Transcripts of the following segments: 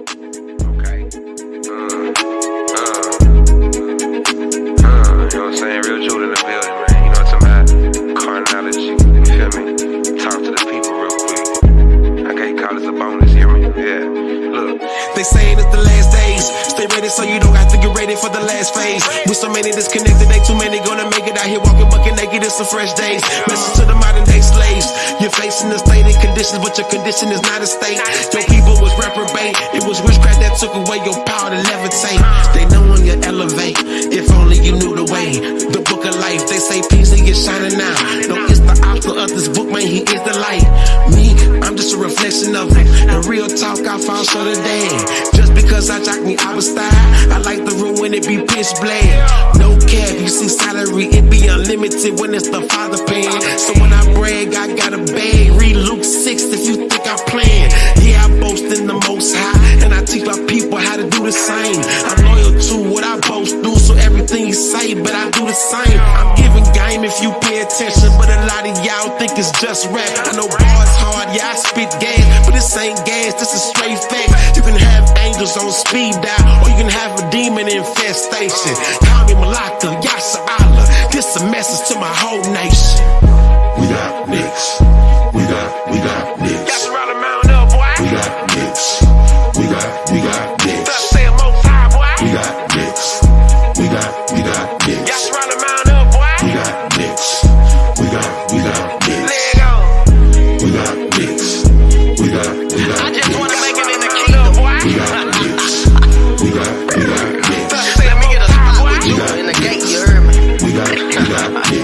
Okay. You know what I'm saying? Real Jude in the building, man. You know what I'm talking about? Carnology. You feel me? Talk to the people real quick. I can't call this a bonus, hear me? Yeah. Look. They saying it's the last days. Stay ready so you don't have to get ready for the last phase. With so many disconnected, ain't too many gonna make it out here walking bucket naked. It's some fresh days. Message to the modern day slaves. You're facing the state and conditions, but your condition is not a state. Your people was reprobate. It was witchcraft that took away your power to levitate. They know when you elevate. If only you knew the way. The book of life, they say peace and you're shining now. No, it's the author of this book, man, he is the light. Me, I'm just a reflection of him. And real talk, I fall short of damn. Just because I jock me, I was style. I like the room when it be pitch black. No cap, you see salary, it be unlimited when it's the Father paying. So when I brag, I got a bag. Read Luke 6 if you think I'm playing. Yeah, I boast in the Most High, and I teach my people how to do the same. I'm loyal to what I boast do, so everything you say, but I do the same. I'm giving game if you pay attention, but a lot of y'all think it's just rap. I know bars hard, yeah, I spit gas, but this ain't gas, this is straight fact. You can have angels on speed dial, or you can have a demon infestation. Call me Malaka, Yasha Allah. This a message to my whole nation. We got nicks. We got nicks. Y'all should rally mount up, boy. We got nicks. We got nicks. Stop saying Most High, boy. We got nicks. We got nicks. Y'all should rally mount up, boy. We got nicks. We got nicks. Leg on. We got nicks. We got I just wanna make it in the kingdom, boy. We got nicks. We got nicks. Stop saying Most High, boy. We got In the gate, you heard me. We got nicks.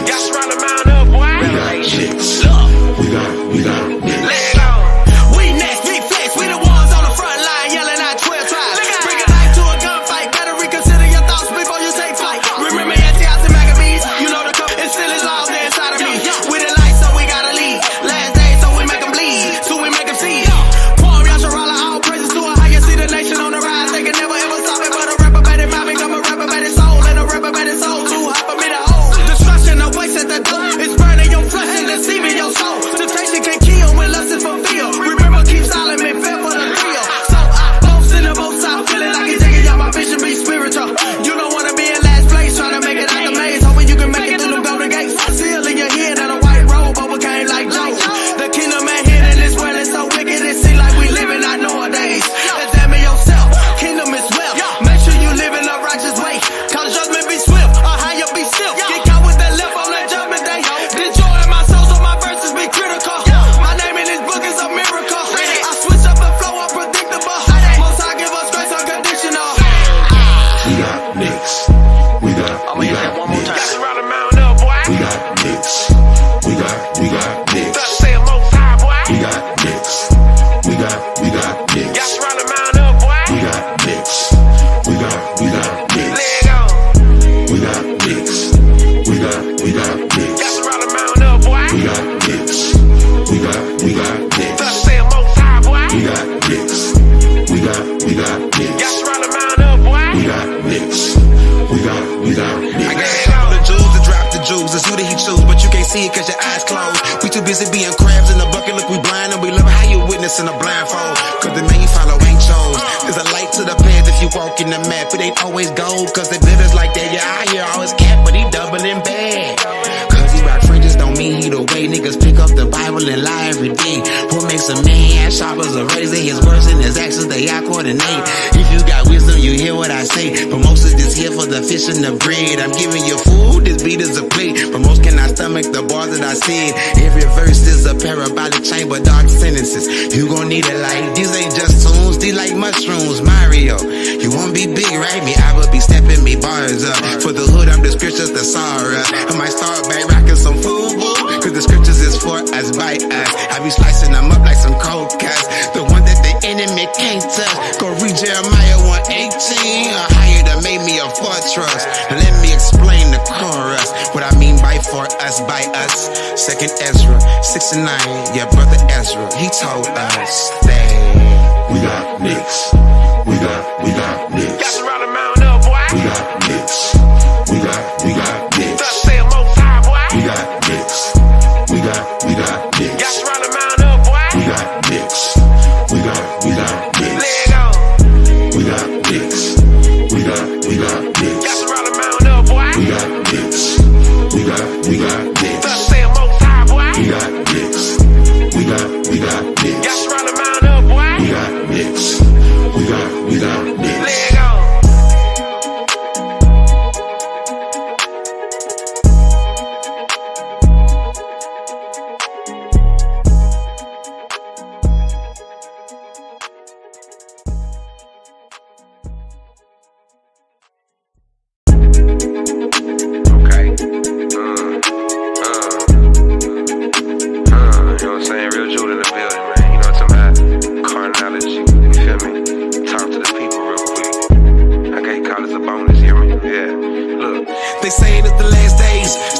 Y'all should rally mount up, boy. We got nicks. We got nicks. Leg on. We next, big flex, we the ones on the front line yelling out 12 tribes. Bring a knife to a gunfight, better reconsider your thoughts before you take flight. Remember Antioch and Maccabees, you know the code, it still is laws there inside of me. We the light, so we gotta lead. Last day, so we make them bleed, so we make them see. Pour Yasharala, all praises to a higher, see the nation on the rise. They can never ever stop it, but a reprobated mind become a reprobated soul, and a reprobated soul too hot for me to hold. Destruction awaits at the door, it's burning your flesh and deceiving your soul. Temptation can kill when lust is fulfilled. Remember, keep silent and fair for the thrill. So I boast in the most I feeling like it's taking y'all, my vision be spiritual. You don't wanna be in last place, trying to make it out the maze, hoping you can make it through the golden gates. Seal in your head and a white robe overcame like Joe. The kingdom ain't hidden, this world is so wicked, it seems like we living out nowadays. Examine yourself, kingdom is wealth. Make sure you live in a righteous way, cause judgment be swift, or higher be still. Get caught with that left on that judgment day. The joy in my soul, so my verses be critical. My name in this book is a miracle. I switch up the flow, unpredictable. Most High give us grace unconditional. We got nicks. We got One more time. Y'all should rally mount up, boy. We got nicks. We got nicks. Stop saying Most High, boy. We got nicks. We got nicks. Y'all should rally mount up, boy. We got nicks. We got nicks. Leg on. We got nicks. We got Y'all nicks. should rally mount up, boy. We got nicks. We got nicks. Stop saying Most High, boy. We got nicks. We got Y'all nicks. should rally mount up, boy. We got nicks. We got I nicks. gave all the jewels to drop the jewels. It's who that he choose, but you can't see it cause your eyes closed. We too busy being crabs in the bucket, look we blind, and we love how you witnessing a blindfold. Cause the man you follow ain't chose. There's a light to the path if you walk in the map. It ain't always gold, cause they glitters like that. Yeah, I hear always cap, but he doubling bad. Cause he rock fringes don't mean he the way niggas pick up the Bible and lie every day. What makes a man sharp as a razor? His words and his actions, they all coordinate. If you got wisdom, you hear what I say. But most of this here for the fish and the bread. I'm giving you food, this beat is a plate. But most cannot stomach the bars that I said. Every verse is a parabolic chamber, dark sentences. You gon' need a light. These ain't just tunes, these like mushrooms. Mario, you won't be big, right? Me, I will be stepping me bars up. For the hood, I'm the scriptures, the Sarah. I might start back rocking some food, cause the scriptures is for us, by us. I be slicing them up like some cold cuts. The one that the enemy can't touch. Go read Jeremiah 1:18. A higher that made me a fortress. Now let me explain the chorus. What I mean by for us, by us. 2nd Ezra 6:9. Yeah, brother Ezra, he told us that We got nicks. We got Y'all nicks. should rally mount up, boy. We got nicks. We got Stop nicks. saying Most High, boy. We got nicks. We got Y'all nicks. should rally mount up, boy. We got nicks. We got nicks. Leg on.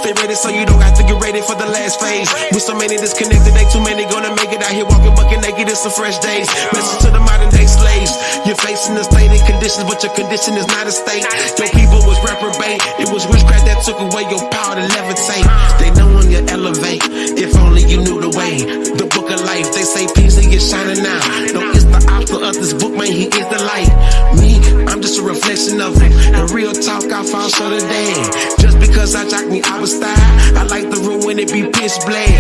Stay ready so you don't have to get ready for the last phase. With so many disconnected, they too many gonna make it out here walking bucket naked. It's some fresh days. Message to the modern day slaves. You're facing the state and conditions, but your condition is not a state. Your people was reprobate. It was witchcraft that took away your power to levitate. They know when you elevate. If only you knew the way. The book of life, they say peace and you're shining now. No, it's the author of this book, man, he is the light. Me, I'm just a reflection of him. And real talk, I fall short of damn. Just because I jock me, I was style. I like the room when it be pitch black.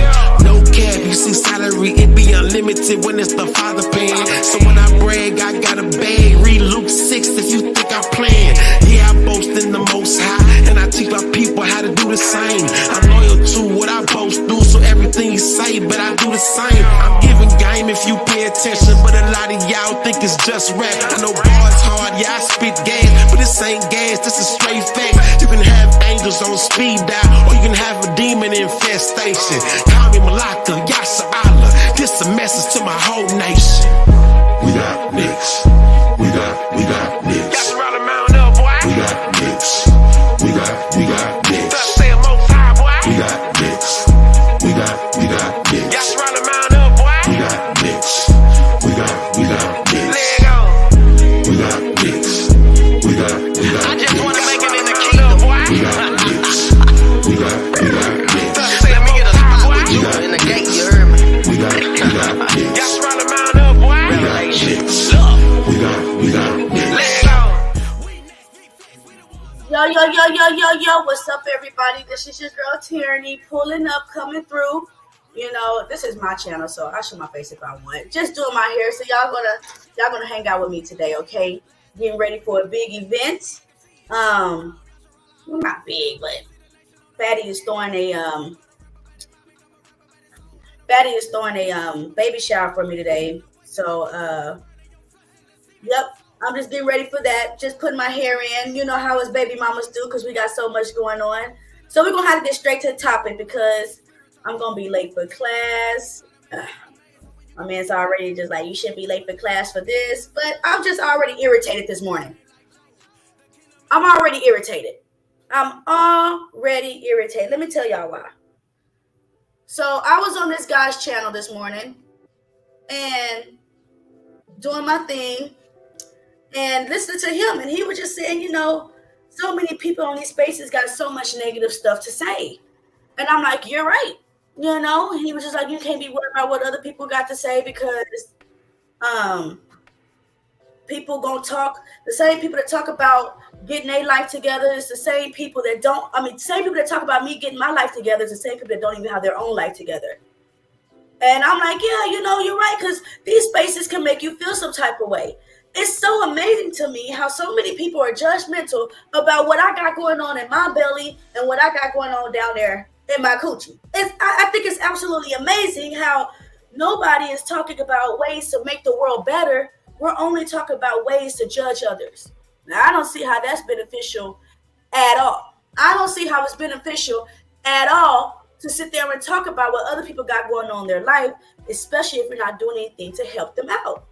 No cap, you see salary, it be unlimited when it's the father paying. So when I brag, I got a bag. Read Luke 6 if you think I'm playing. Yeah, I boast in the most high, and I teach my people how to do the same. I'm loyal to what I boast do, so everything you say, but I do the same. I'm giving game if you pay attention, but a lot of y'all think it's just rap. I know bars hard, yeah, I spit gas, but this ain't gas, this is straight fact. You can have angels on speed dial, or you can have a demon infestation. Call me Malaka, Yasha Allah. This a message to my whole nation. We got Knicks. We got Knicks. Y'all should rally mount up, boy. We got Knicks. We got Knicks. Stop saying most high, boy. We got Knicks. We got Knicks. Y'all should rally mount up, boy. We got Knicks. We got Knicks. Leg on. We got Knicks. We got I just Knicks. wanna make it in the kingdom, boy. We got Knicks. We got Knicks. Stop Let saying me get a most high, spot boy. with you in the gate, you heard me? We got Y'all Knicks. should rally mount up, boy. Revelation. Knicks. Love. We got Knicks. Leg on. Yo, what's up, everybody? This is your girl Tierney, pulling up, coming through. You know, this is my channel, so I show my face if I want. Just doing my hair, so y'all gonna hang out with me today, okay? Getting ready for a big event. Well, not big, but Fatty is throwing a baby shower for me today. So yep. I'm just getting ready for that. Just putting my hair in. You know how us baby mamas do because we got so much going on. So we're going to have to get straight to the topic because I'm going to be late for class. My man's already just like, you shouldn't be late for class for this. But I'm just already irritated this morning. I'm already irritated. Let me tell y'all why. So I was on this guy's channel this morning and doing my thing. And listening to him, and he was just saying, you know, so many people on these spaces got so much negative stuff to say. And I'm like, you're right. You know, he was just like, you can't be worried about what other people got to say because people gonna talk. The same people that talk about getting their life together is the same people that don't. The same people that talk about me getting my life together is the same people that don't even have their own life together. And I'm like, yeah, you know, you're right, because these spaces can make you feel some type of way. It's so amazing to me how so many people are judgmental about what I got going on in my belly and what I got going on down there in my coochie. I think it's absolutely amazing how nobody is talking about ways to make the world better. We're only talking about ways to judge others. Now, I don't see how that's beneficial at all. I don't see how it's beneficial at all to sit there and talk about what other people got going on in their life, especially if you're not doing anything to help them out.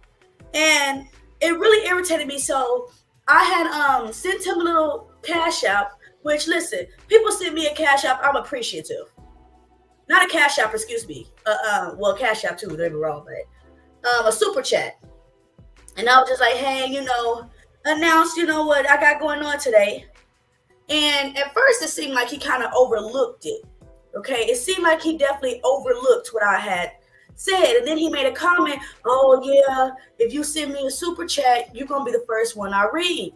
And it really irritated me. So I had sent him a little cash app, which, listen, people send me a cash app, I'm appreciative. Not a cash app, excuse me. Well, cash app too, don't be wrong, but a super chat. And I was just like, hey, you know, announce, you know, what I got going on today. And at first it seemed like he kind of overlooked it. Okay, it seemed like he definitely overlooked what I had said. And then he made a comment, oh yeah, if you send me a super chat, you're gonna be the first one I read.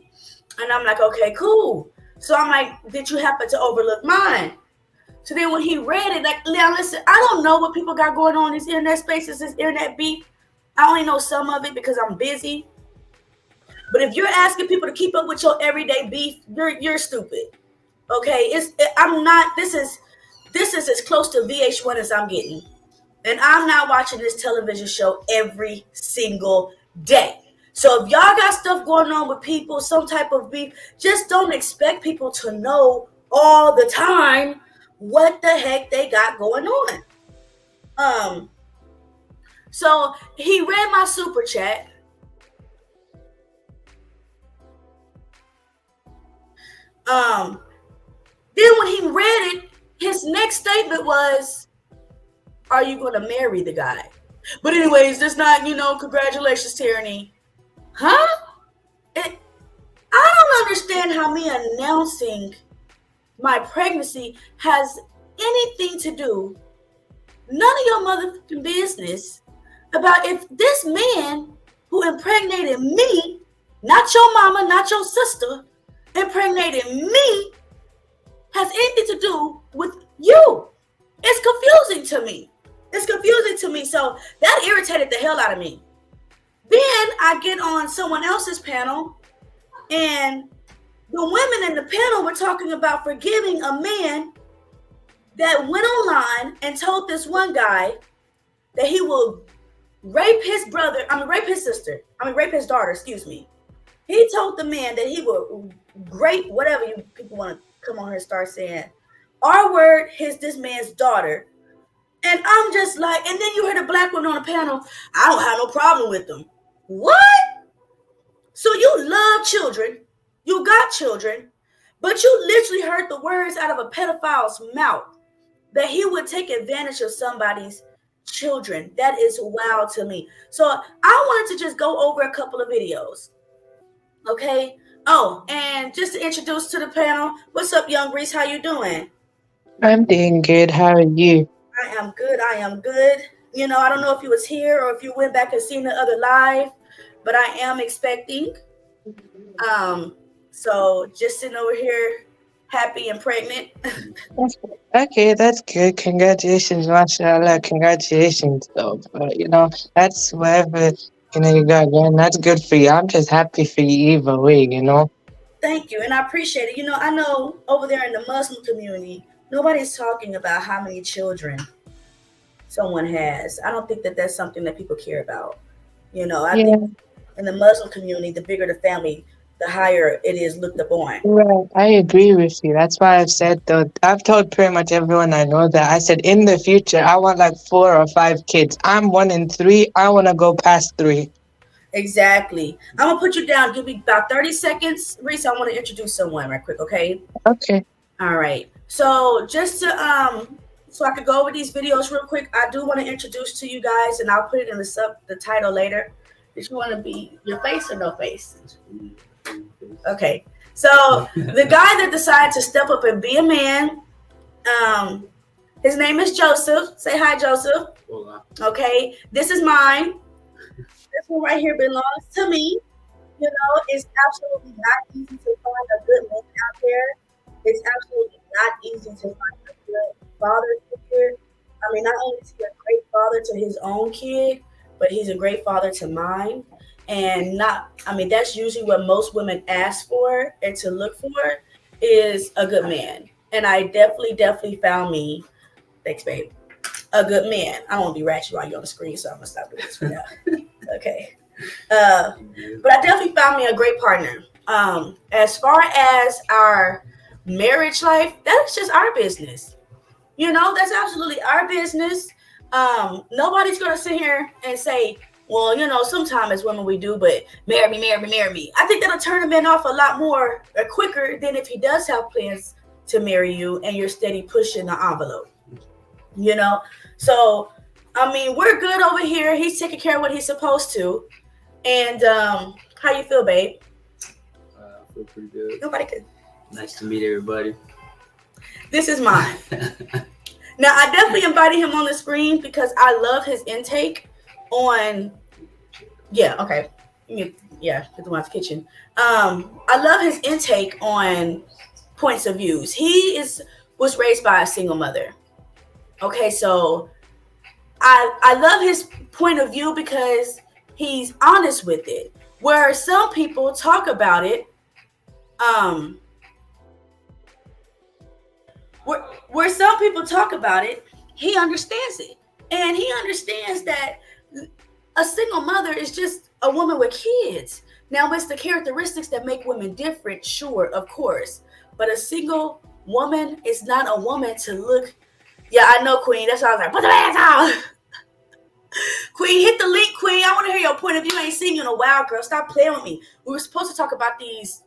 And I'm like, okay, cool. So I'm like, did you happen to overlook mine? So then when he read it, like, now listen, I don't know what people got going on in these internet spaces, this internet beef. I only know some of it because I'm busy. But if you're asking people to keep up with your everyday beef, you're stupid. Okay, this is as close to VH1 as I'm getting. And I'm not watching this television show every single day. So if y'all got stuff going on with people, some type of beef, just don't expect people to know all the time what the heck they got going on. So he read my super chat. Then when he read it, his next statement was, "Are you going to marry the guy?" But anyways, that's not, congratulations, Tyranny. Huh? I don't understand how me announcing my pregnancy has anything to do, none of your motherfucking business, about if this man who impregnated me, not your mama, not your sister, impregnated me, has anything to do with you. It's confusing to me. So that irritated the hell out of me. Then I get on someone else's panel, and the women in the panel were talking about forgiving a man that went online and told this one guy that he will rape his daughter, excuse me. He told the man that he will rape, whatever you people want to come on here and start saying, R-word this man's daughter. And I'm just like, and then you heard a black woman on the panel, I don't have no problem with them. What? So you love children, you got children, but you literally heard the words out of a pedophile's mouth that he would take advantage of somebody's children. That is wild to me. So I wanted to just go over a couple of videos. Okay. Oh, and just to introduce to the panel, what's up, Young Reese? How you doing? I'm doing good. How are you? I am good. I don't know if you was here or if you went back and seen the other live, but I am expecting. So just sitting over here, happy and pregnant. Okay, that's good. Congratulations, mashallah. Congratulations, though. But, that's whatever, you got going. That's good for you. I'm just happy for you either way, Thank you, and I appreciate it. I know over there in the Muslim community, nobody's talking about how many children someone has. I don't think that that's something that people care about. I think in the Muslim community, the bigger the family, the higher it is looked upon. Right, I agree with you. That's why I've said, though, I've told pretty much everyone I know that I said in the future, I want like 4 or 5 kids. I'm 1 in 3. I want to go past 3. Exactly. I'm going to put you down. Give me about 30 seconds. Reese, I want to introduce someone right quick, okay? Okay. All right. So just to, so I could go over these videos real quick, I do want to introduce to you guys, and I'll put it in the title later. If you want to be your face or no face? Okay. So the guy that decided to step up and be a man, his name is Joseph. Say hi, Joseph. Hola. Okay. This is mine. This one right here belongs to me. It's absolutely not easy to find a good man out there. It's absolutely not easy to find a good father figure. I mean, not only is he a great father to his own kid, but he's a great father to mine. And that's usually what most women ask for and to look for is a good man. And I definitely found me, thanks, babe, a good man. I don't want to be ratchet while you're on the screen, so I'm going to stop doing this for now. Okay. But I definitely found me a great partner. As far as our marriage life, that's just our business. That's absolutely our business. Nobody's going to sit here and say, well, sometimes as women we do, but marry me. I think that'll turn a man off a lot more quicker than if he does have plans to marry you and you're steady pushing the envelope. So, we're good over here. He's taking care of what he's supposed to. And how you feel, babe? I feel pretty good. Nobody could. Nice to meet everybody. This is mine. Now, I definitely invited him on the screen because I love his intake on... Yeah, okay. Yeah, get the one out the kitchen. I love his intake on points of views. He was raised by a single mother. Okay, so I love his point of view because he's honest with it. Where some people talk about it, where some people talk about it, he understands it. And he understands that a single mother is just a woman with kids. Now, it's the characteristics that make women different, sure, of course. But a single woman is not a woman to look. Yeah, I know, Queen. That's why I was like, put the pants on. Queen, hit the link, Queen. I want to hear your point of view. I ain't seen you in a while, girl. Stop playing with me. We were supposed to talk about these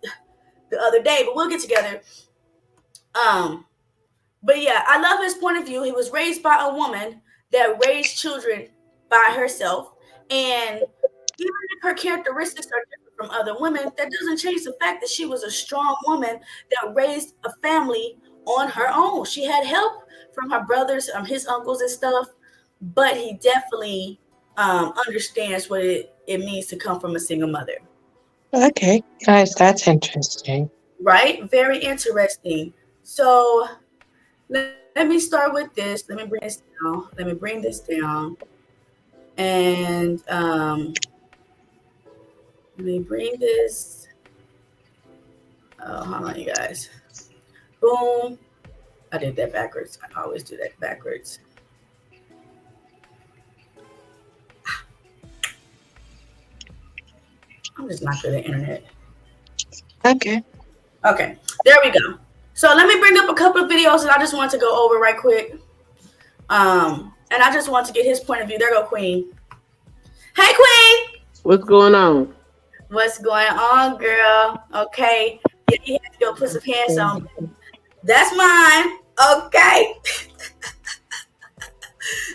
the other day, but we'll get together. But yeah, I love his point of view. He was raised by a woman that raised children by herself. And even if her characteristics are different from other women, that doesn't change the fact that she was a strong woman that raised a family on her own. She had help from her brothers, his uncles and stuff, but he definitely understands what it means to come from a single mother. Okay, guys, that's interesting. Right? Very interesting. So let me start with this. Let me bring this down. And let me bring this. Oh, hold on, you guys. Boom. I did that backwards. I always do that backwards. I'm just not good at internet. Okay. Okay, there we go. So let me bring up a couple of videos that I just want to go over right quick. And I just want to get his point of view. There go Queen. Hey, Queen. What's going on? What's going on, girl? Okay. Yeah, you have to go put some pants on. That's mine. Okay.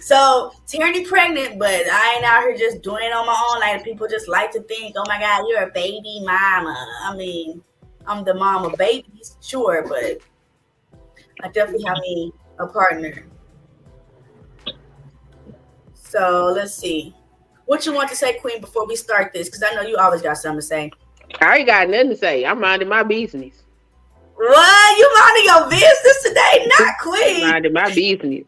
So, Tierney pregnant, but I ain't out here just doing it on my own. Like, people just like to think, oh my God, you're a baby mama. I mean, I'm the mom of babies, sure, but I definitely have me a partner. So, let's see. What you want to say, Queen, before we start this? Because I know you always got something to say. I ain't got nothing to say. I'm minding my business. What? You minding your business today? Not Queen. Minding my business.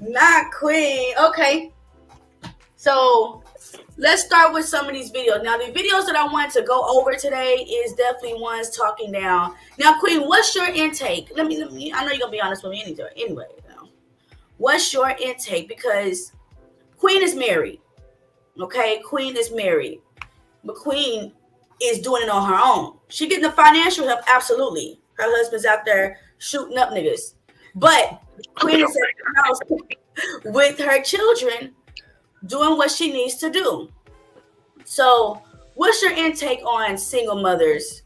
Not Queen. Okay. So let's start with some of these videos. Now, the videos that I want to go over today is definitely ones talking down. Now, Queen, what's your intake? Let me I know you're gonna be honest with me anyway. What's your intake? Because Queen is married. Okay, Queen is married. But Queen is doing it on her own. She getting the financial help, absolutely. Her husband's out there shooting up niggas. But Queen is at the house with her children doing what she needs to do. So what's your intake on single mothers,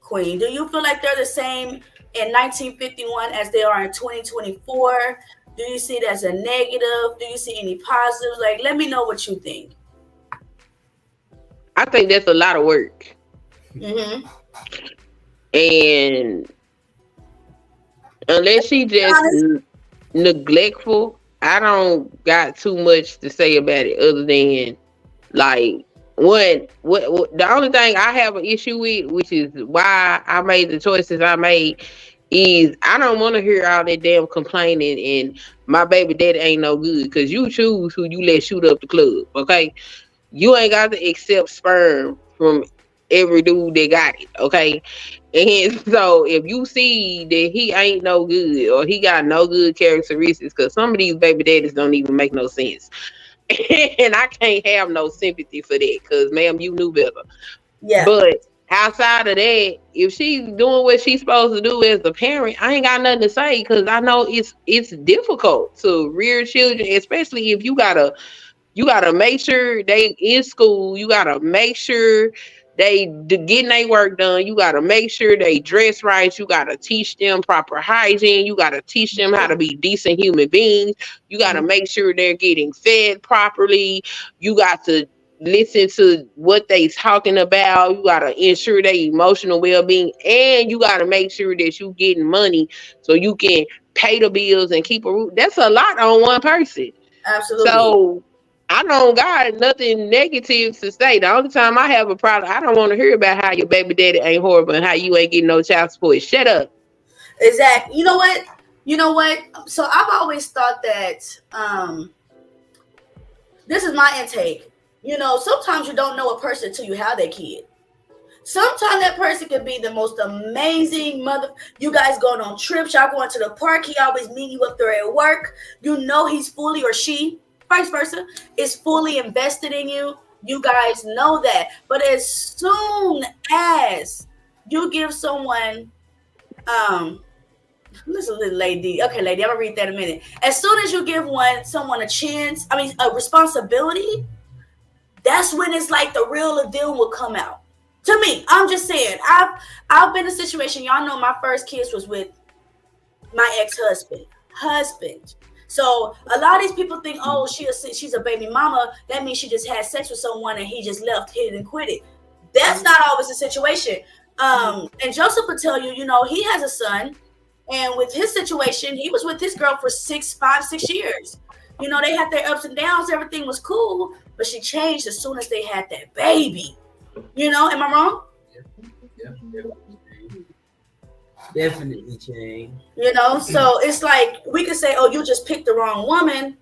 Queen? Do you feel like they're the same in 1951 as they are in 2024? Do you see it as a negative? Do you see any positives? Like, let me know what you think. I think that's a lot of work. Mm-hmm. And unless she just neglectful, I don't got too much to say about it other than like what the only thing I have an issue with, which is why I made the choices I made, is I don't want to hear all that damn complaining and my baby daddy ain't no good, because you choose who you let shoot up the club. Okay, you ain't got to accept sperm from every dude that got it. Okay, and so if you see that he ain't no good or he got no good characteristics, because some of these baby daddies don't even make no sense, and I can't have no sympathy for that, because ma'am, you knew better. Yeah. But outside of that, if she's doing what she's supposed to do as a parent, I ain't got nothing to say, because I know it's difficult to rear children, especially if you gotta make sure they in school, you gotta make sure they getting their work done, you gotta make sure they dress right, you gotta teach them proper hygiene, you gotta teach them how to be decent human beings, you gotta make sure they're getting fed properly, you got to listen to what they talking about, you gotta ensure their emotional well-being, and you gotta make sure that you getting money so you can pay the bills and keep a roof. That's a lot on one person. Absolutely. So I don't got nothing negative to say. The only time I have a problem, I don't want to hear about how your baby daddy ain't horrible and how you ain't getting no child support. Shut up. Exactly. You know what? So I've always thought that this is my intake. You know, sometimes you don't know a person until you have their kid. Sometimes that person could be the most amazing mother. You guys going on trips, y'all going to the park, he always meet you up there at work. You know he's fully, or she, vice versa, is fully invested in you. You guys know that. But as soon as you give someone, listen, little lady. Okay, lady, I'm gonna read that in a minute. As soon as you give someone a responsibility, that's when it's like the real deal will come out. To me, I'm just saying. I've been in a situation. Y'all know my first kiss was with my ex-husband. So a lot of these people think, oh, she's a baby mama. That means she just had sex with someone and he just left, hit it, and quit it. That's not always the situation. And Joseph will tell you, he has a son, and with his situation, he was with his girl for 5, 6 years. They had their ups and downs. Everything was cool, but she changed as soon as they had that baby. Am I wrong? Yeah. Definitely changed. So it's like we could say, oh, you just picked the wrong woman.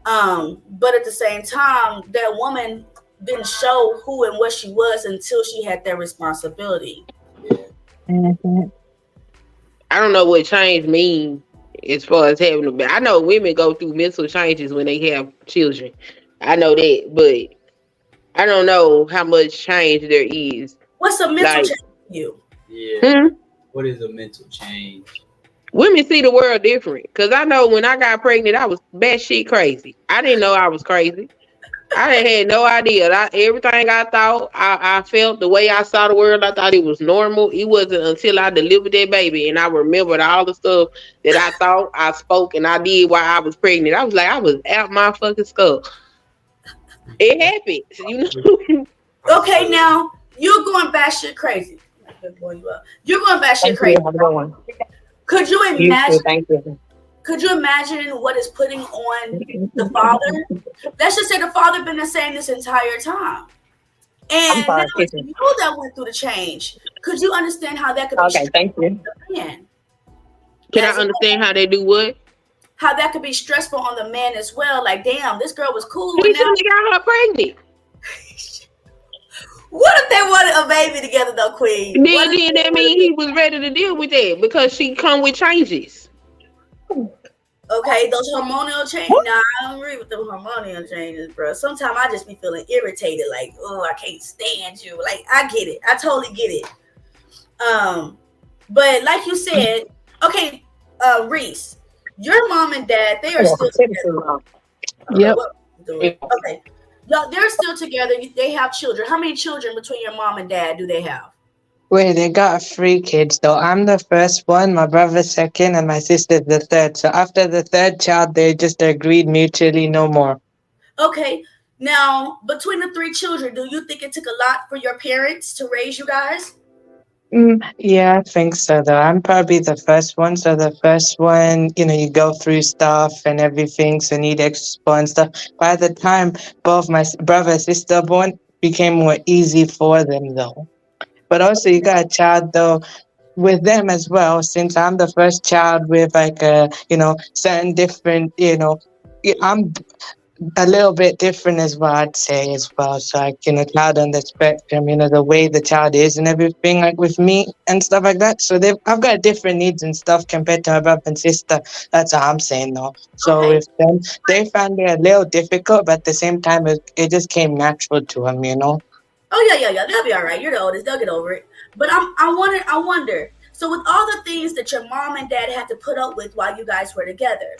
But at the same time, that woman didn't show who and what she was until she had that responsibility. Yeah. Mm-hmm. I don't know what change means as far as having a baby. I know women go through mental changes when they have children. I know that, but I don't know how much change there is. What's a mental change for you? Yeah. What is a mental change? Women see the world different. Because I know when I got pregnant, I was batshit crazy. I didn't know I was crazy. I had no idea. Everything I thought, I felt, the way I saw the world, I thought it was normal. It wasn't until I delivered that baby and I remembered all the stuff that I thought, I spoke, and I did while I was pregnant. I was like, I was out my fucking skull. It happened. Okay, now you're going batshit crazy. You're going batshit crazy. Could you imagine? Thank you. Could you imagine what it's putting on the father? Let's just say the father been the same this entire time. And now you that went through the change. Could you understand how that could be okay, thank you. man? Can I understand how they do what? How that could be stressful on the man as well. Like, damn, this girl was cool. He shouldn't have got her pregnant. What if they wanted a baby together though, Queen? Then that mean he was ready to deal with that because she come with changes. Okay, those hormonal changes. Nah, I don't agree with the hormonal changes, bro. Sometimes I just be feeling irritated, like, oh, I can't stand you. Like, I get it. I totally get it. But like you said, okay, Reese, your mom and dad, they are still together. Yep. Okay. They're still together. They have children. How many children between your mom and dad do they have? Wait, they got 3 kids though. I'm the first one, my brother's second, and my sister's the third. So after the third child, they just agreed mutually no more. Okay. Now, between the 3 children, do you think it took a lot for your parents to raise you guys? Yeah, I think so though. I'm probably the first one. So the first one, you go through stuff and everything, so need expo and stuff. By the time both my brother and sister born, became more easy for them though. But also you got a child though with them as well, since I'm the first child with like certain different, I'm a little bit different as well, I'd say as well. So like, child on the spectrum, the way the child is and everything, like with me and stuff like that. So I've got different needs and stuff compared to my brother and sister. That's what I'm saying though. So with them, they found it a little difficult, but at the same time, it just came natural to them, Oh yeah. They'll be all right. You're the oldest. They'll get over it. But I wonder. So with all the things that your mom and dad had to put up with while you guys were together,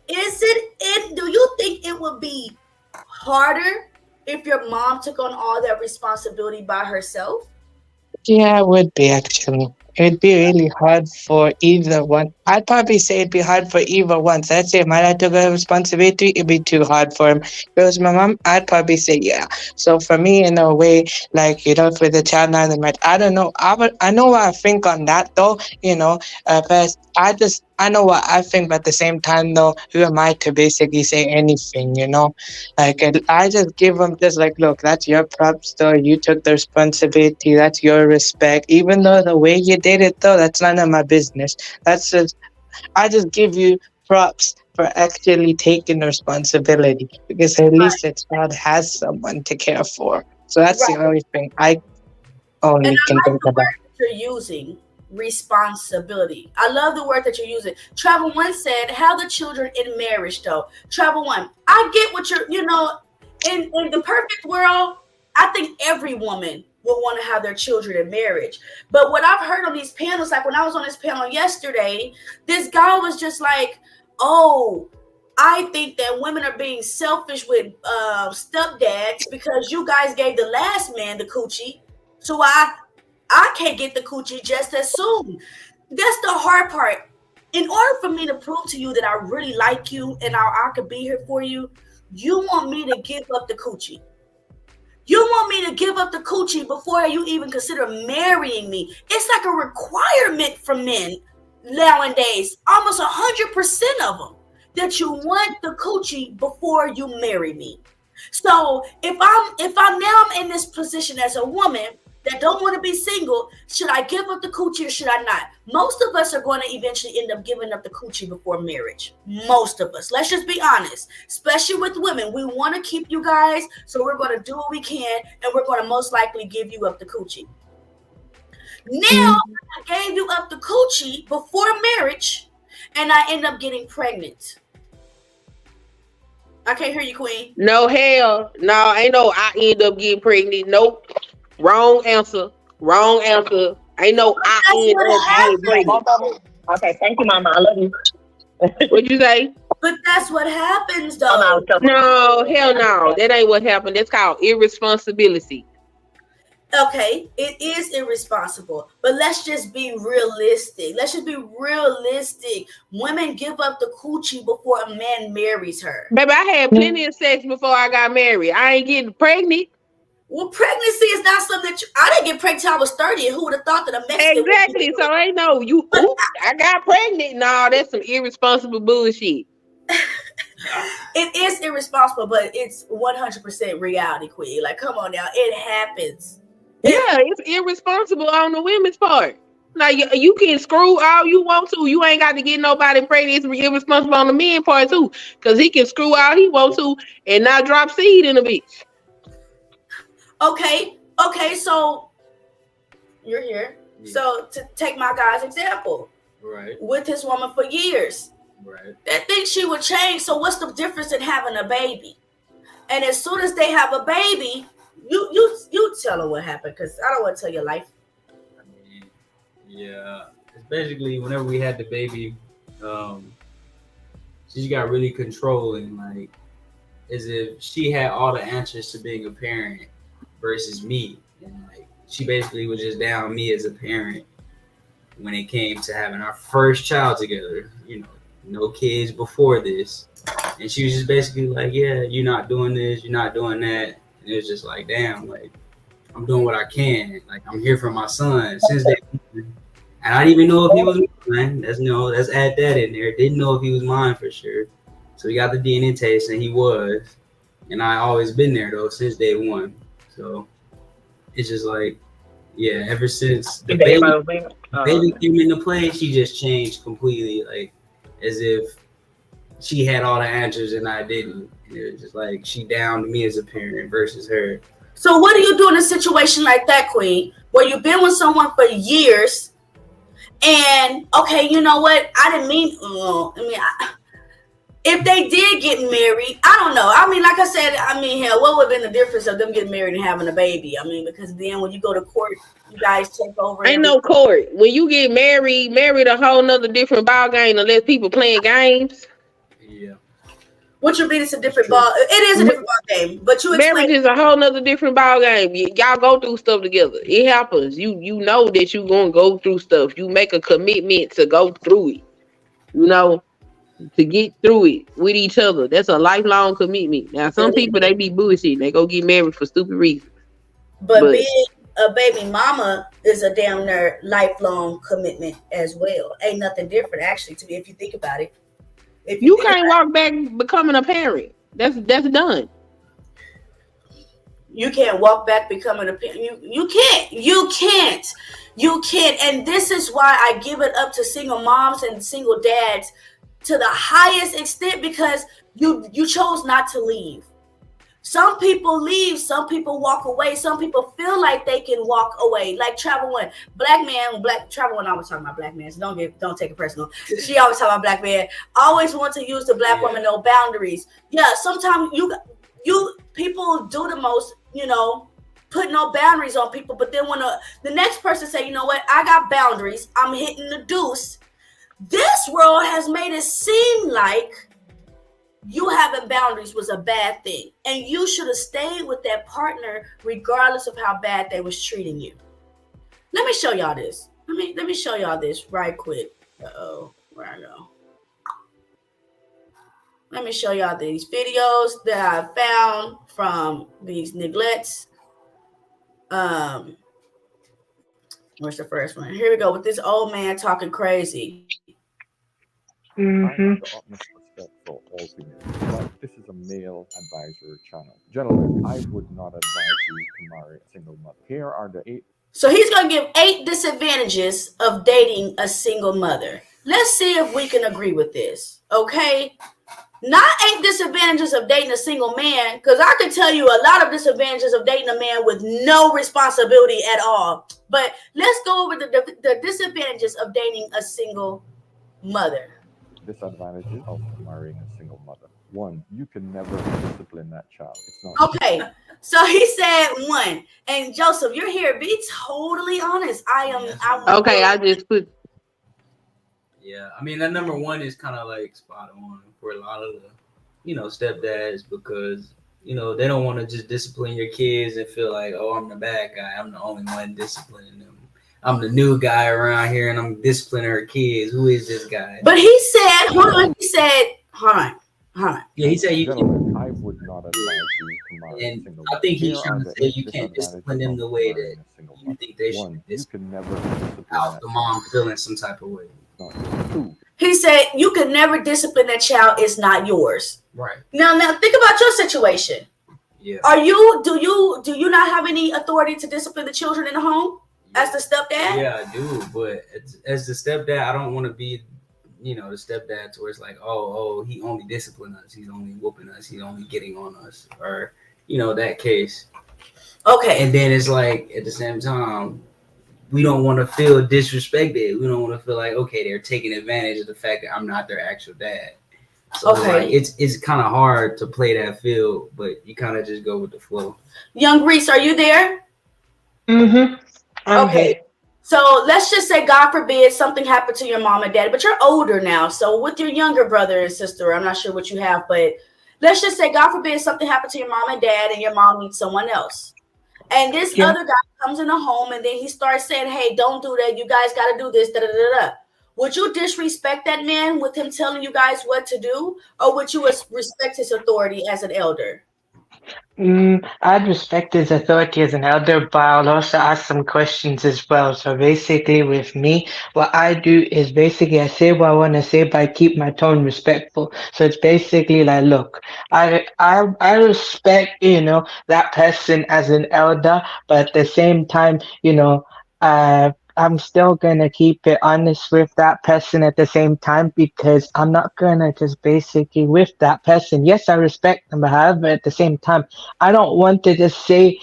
do you think it would be harder if your mom took on all that responsibility by herself? Yeah, it would be actually. It'd be really hard for either one. I'd probably say it'd be hard for either one. So I'd say if my dad took a responsibility, it'd be too hard for him. If it was my mom, I'd probably say yeah. So for me, in a way, like, for the child now, I don't know. I know what I think on that though, first, I know what I think, but at the same time though, who am I to basically say anything, Like, I just give them just like, look, that's your props though. You took the responsibility. That's your respect. Even though the way you did it though, that's none of my business. I just give you props for actually taking the responsibility, because at least the child has someone to care for. So that's the only thing I only can think about. You're using responsibility. I love the word that you're using. Travel One said, how the children in marriage though. Travel One, I get what you're, in the perfect world, I think every woman will want to have their children in marriage. But what I've heard on these panels, like when I was on this panel yesterday, this guy was just like, oh, I think that women are being selfish with stepdads because you guys gave the last man the coochie. So I can't get the coochie just as soon. That's the hard part. In order for me to prove to you that I really like you and I could be here for you, you want me to give up the coochie. You want me to give up the coochie before you even consider marrying me. It's like a requirement for men nowadays, almost 100% of them, that you want the coochie before you marry me. So if I'm in this position as a woman that don't want to be single, should I give up the coochie or should I not? Most of us are going to eventually end up giving up the coochie before marriage. Most of us. Let's just be honest. Especially with women. We want to keep you guys, so we're going to do what we can, and we're going to most likely give you up the coochie. Now, I gave you up the coochie before marriage, and I end up getting pregnant. I can't hear you, Queen. No, hell. No, ain't no I end up getting pregnant. Nope. Wrong answer. Wrong answer. Ain't no I end up getting pregnant. Okay, thank you, Mama. I love you. What'd you say? But that's what happens, though. No, hell no. That ain't what happened. That's called irresponsibility. Okay, it is irresponsible, but let's just be realistic. Let's just be realistic. Women give up the coochie before a man marries her. Baby, I had plenty of sex before I got married. I ain't getting pregnant. Well, pregnancy is not something that I didn't get pregnant till I was 30. And who would have thought that a Mexican Exactly. So ain't no you. Oops, I got pregnant. No, that's some irresponsible bullshit. It is irresponsible, but it's 100% reality, Queen. Like, come on now, it happens. Yeah, it's irresponsible on the women's part. Like you can screw all you want to. You ain't got to get nobody pregnant. It's irresponsible on the men part too, because he can screw all he wants to and not drop seed in a bitch. Okay, so you're here. Yeah. So to take my guy's example, right, with his woman for years, right, they think she would change. So what's the difference in having a baby? And as soon as they have a baby, you tell her what happened, because I don't want to tell your life. I mean, yeah, it's basically whenever we had the baby, she got really controlling, like as if she had all the answers to being a parent versus me, and like she basically was just down me as a parent when it came to having our first child together. You know, no kids before this, and she was just basically like, yeah, you're not doing this, you're not doing that. And it was just like, damn, like I'm doing what I can. Like I'm here for my son since day one. And I didn't even know if he was mine. Let's add that in there. Didn't know if he was mine for sure. So we got the DNA test and he was. And I always been there though since day one. So it's just like, yeah, ever since the baby came into play, she just changed completely, like as if she had all the answers and I didn't. It was just like she downed me as a parent versus her. So what do you do in a situation like that, Queen, where you've been with someone for years and, okay, you know what? I didn't mean, if they did get married, I don't know. I mean, like I said, hell, what would have been the difference of them getting married and having a baby? I mean, because then when you go to court, you guys take over. Ain't no court. When you get married a whole nother different ball game unless people playing games. Yeah. Which would be a different ball. It is a different ball game, but you explain. Marriage is a whole nother different ball game. Y'all go through stuff together. It happens. You know that you gonna go through stuff. You make a commitment to go through it. You know, to get through it with each other. That's a lifelong commitment. Now, some people they be bullshit. They go get married for stupid reasons. But being a baby mama is a damn near lifelong commitment as well. Ain't nothing different, actually, to me, if you think about it. If you can't walk back becoming a parent. That's done. You can't walk back becoming a parent. You can't. And this is why I give it up to single moms and single dads to the highest extent, because you chose not to leave. Some people leave, some people walk away, some people feel like they can walk away. Like Travel One, Travel One always talking about black men, so don't take it personal. She always talking about black men. Always want to use the black woman, no boundaries. Yeah, sometimes you people do the most, put no boundaries on people, but then when the next person say, you know what, I got boundaries, I'm hitting the deuce. This world has made it seem like you having boundaries was a bad thing, and you should have stayed with that partner regardless of how bad they was treating you. Let me show y'all this. Let me show y'all this right quick. Uh-oh, where I go? Let me show y'all these videos that I found from these neglects. Where's the first one? Here we go with this old man talking crazy. Mm-hmm. I have the utmost respect for all females, but this is a male advisor channel. Gentlemen, I would not advise you to marry a single mother. Here are the 8. So he's going to give 8 disadvantages of dating a single mother. Let's see if we can agree with this, okay? Not 8 disadvantages of dating a single man, because I can tell you a lot of disadvantages of dating a man with no responsibility at all. But let's go over the disadvantages of dating a single mother. Disadvantages of marrying a single mother. 1, you can never discipline that child. It's not Okay, so he said 1. And Joseph, you're here. Be totally honest. I'm Okay, I just put. Yeah, I mean that number 1 is kind of like spot on for a lot of the, stepdads, because they don't want to just discipline your kids and feel like, oh, I'm the bad guy. I'm the only one disciplining them. I'm the new guy around here and I'm disciplining her kids. Who is this guy? But he said, hold on. Yeah, he said you can. Gentlemen, I would not advise you to marry a And single I think mother. he's Here trying are to the say 8 you can't discipline them disadvantages the of way that marrying a single you mother. think they should 1, you discipline can never discipline out that the child. mom feeling some type of way. It's not 2. He said you could never discipline that child. It's not yours. Right. Now think about your situation. Yeah. Do you not have any authority to discipline the children in the home as the stepdad? Yeah, I do. But as the stepdad, I don't want to be, the stepdad to where it's like, oh, he only disciplined us. He's only whooping us. He's only getting on us. Or, that case. Okay. And then it's like, at the same time, we don't want to feel disrespected. We don't want to feel like, okay, they're taking advantage of the fact that I'm not their actual dad. So Okay. it's kind of hard to play that field, but you kind of just go with the flow. Young Reese, are you there? Mm-hmm. Okay. So let's just say, God forbid, something happened to your mom and dad, but you're older now. So with your younger brother and sister, I'm not sure what you have, but let's just say, God forbid, something happened to your mom and dad and your mom meets someone else. And this other guy comes in the home and then he starts saying, hey, don't do that. You guys got to do this. Da, da, da, da. Would you disrespect that man with him telling you guys what to do? Or would you respect his authority as an elder? I'd respect his authority as an elder, but I'll also ask some questions as well. So basically with me, what I do is basically I say what I want to say, but I keep my tone respectful. So it's basically like, look, I respect, that person as an elder, but at the same time, I'm still gonna keep it honest with that person at the same time, because I'm not gonna just basically with that person. Yes, I respect them, but however, at the same time, I don't want to just say,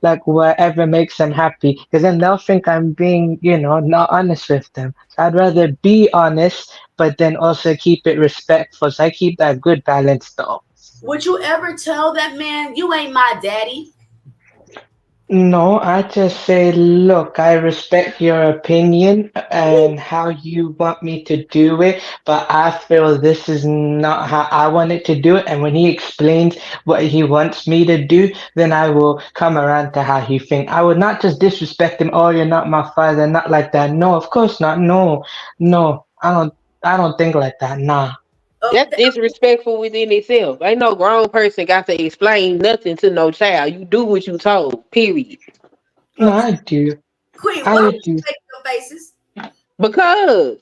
like whatever makes them happy, because then they'll think I'm being, not honest with them. So I'd rather be honest, but then also keep it respectful. So I keep that good balance though. Would you ever tell that man, you ain't my daddy? No, I just say, look, I respect your opinion and how you want me to do it, but I feel this is not how I want it to do it. And when he explains what he wants me to do, then I will come around to how he thinks. I would not just disrespect him. Oh, you're not my father, not like that. No, of course not. No, I don't think like that. Nah. That's disrespectful within itself. Ain't no grown person got to explain nothing to no child. You do what you told, period. No, I do. Queen, I why would do. you make your faces? Because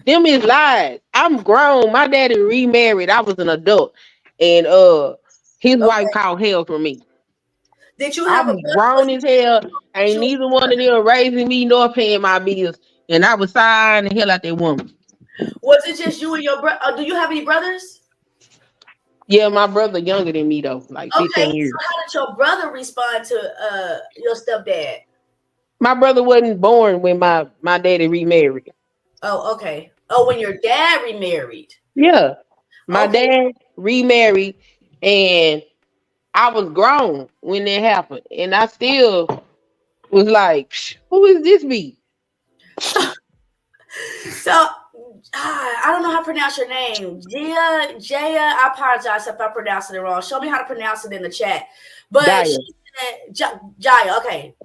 them is lies. I'm grown. My daddy remarried. I was an adult. And his wife called hell for me. Did you have I'm grown as hell. Ain't neither one of them raising me nor paying my bills. And I was sighing the hell out that woman. Was it just you and your brother? Do you have any brothers? Yeah, my brother younger than me though, like 15 years. So how did your brother respond to your stepdad? My brother wasn't born when my daddy remarried. Oh, okay. Oh, when your dad remarried. Yeah. My dad remarried and I was grown when that happened. And I still was like, who is this be? So I don't know how to pronounce your name. Jaya, I apologize if I pronounced it wrong. Show me how to pronounce it in the chat. But Jaya. she said, Jaya, okay.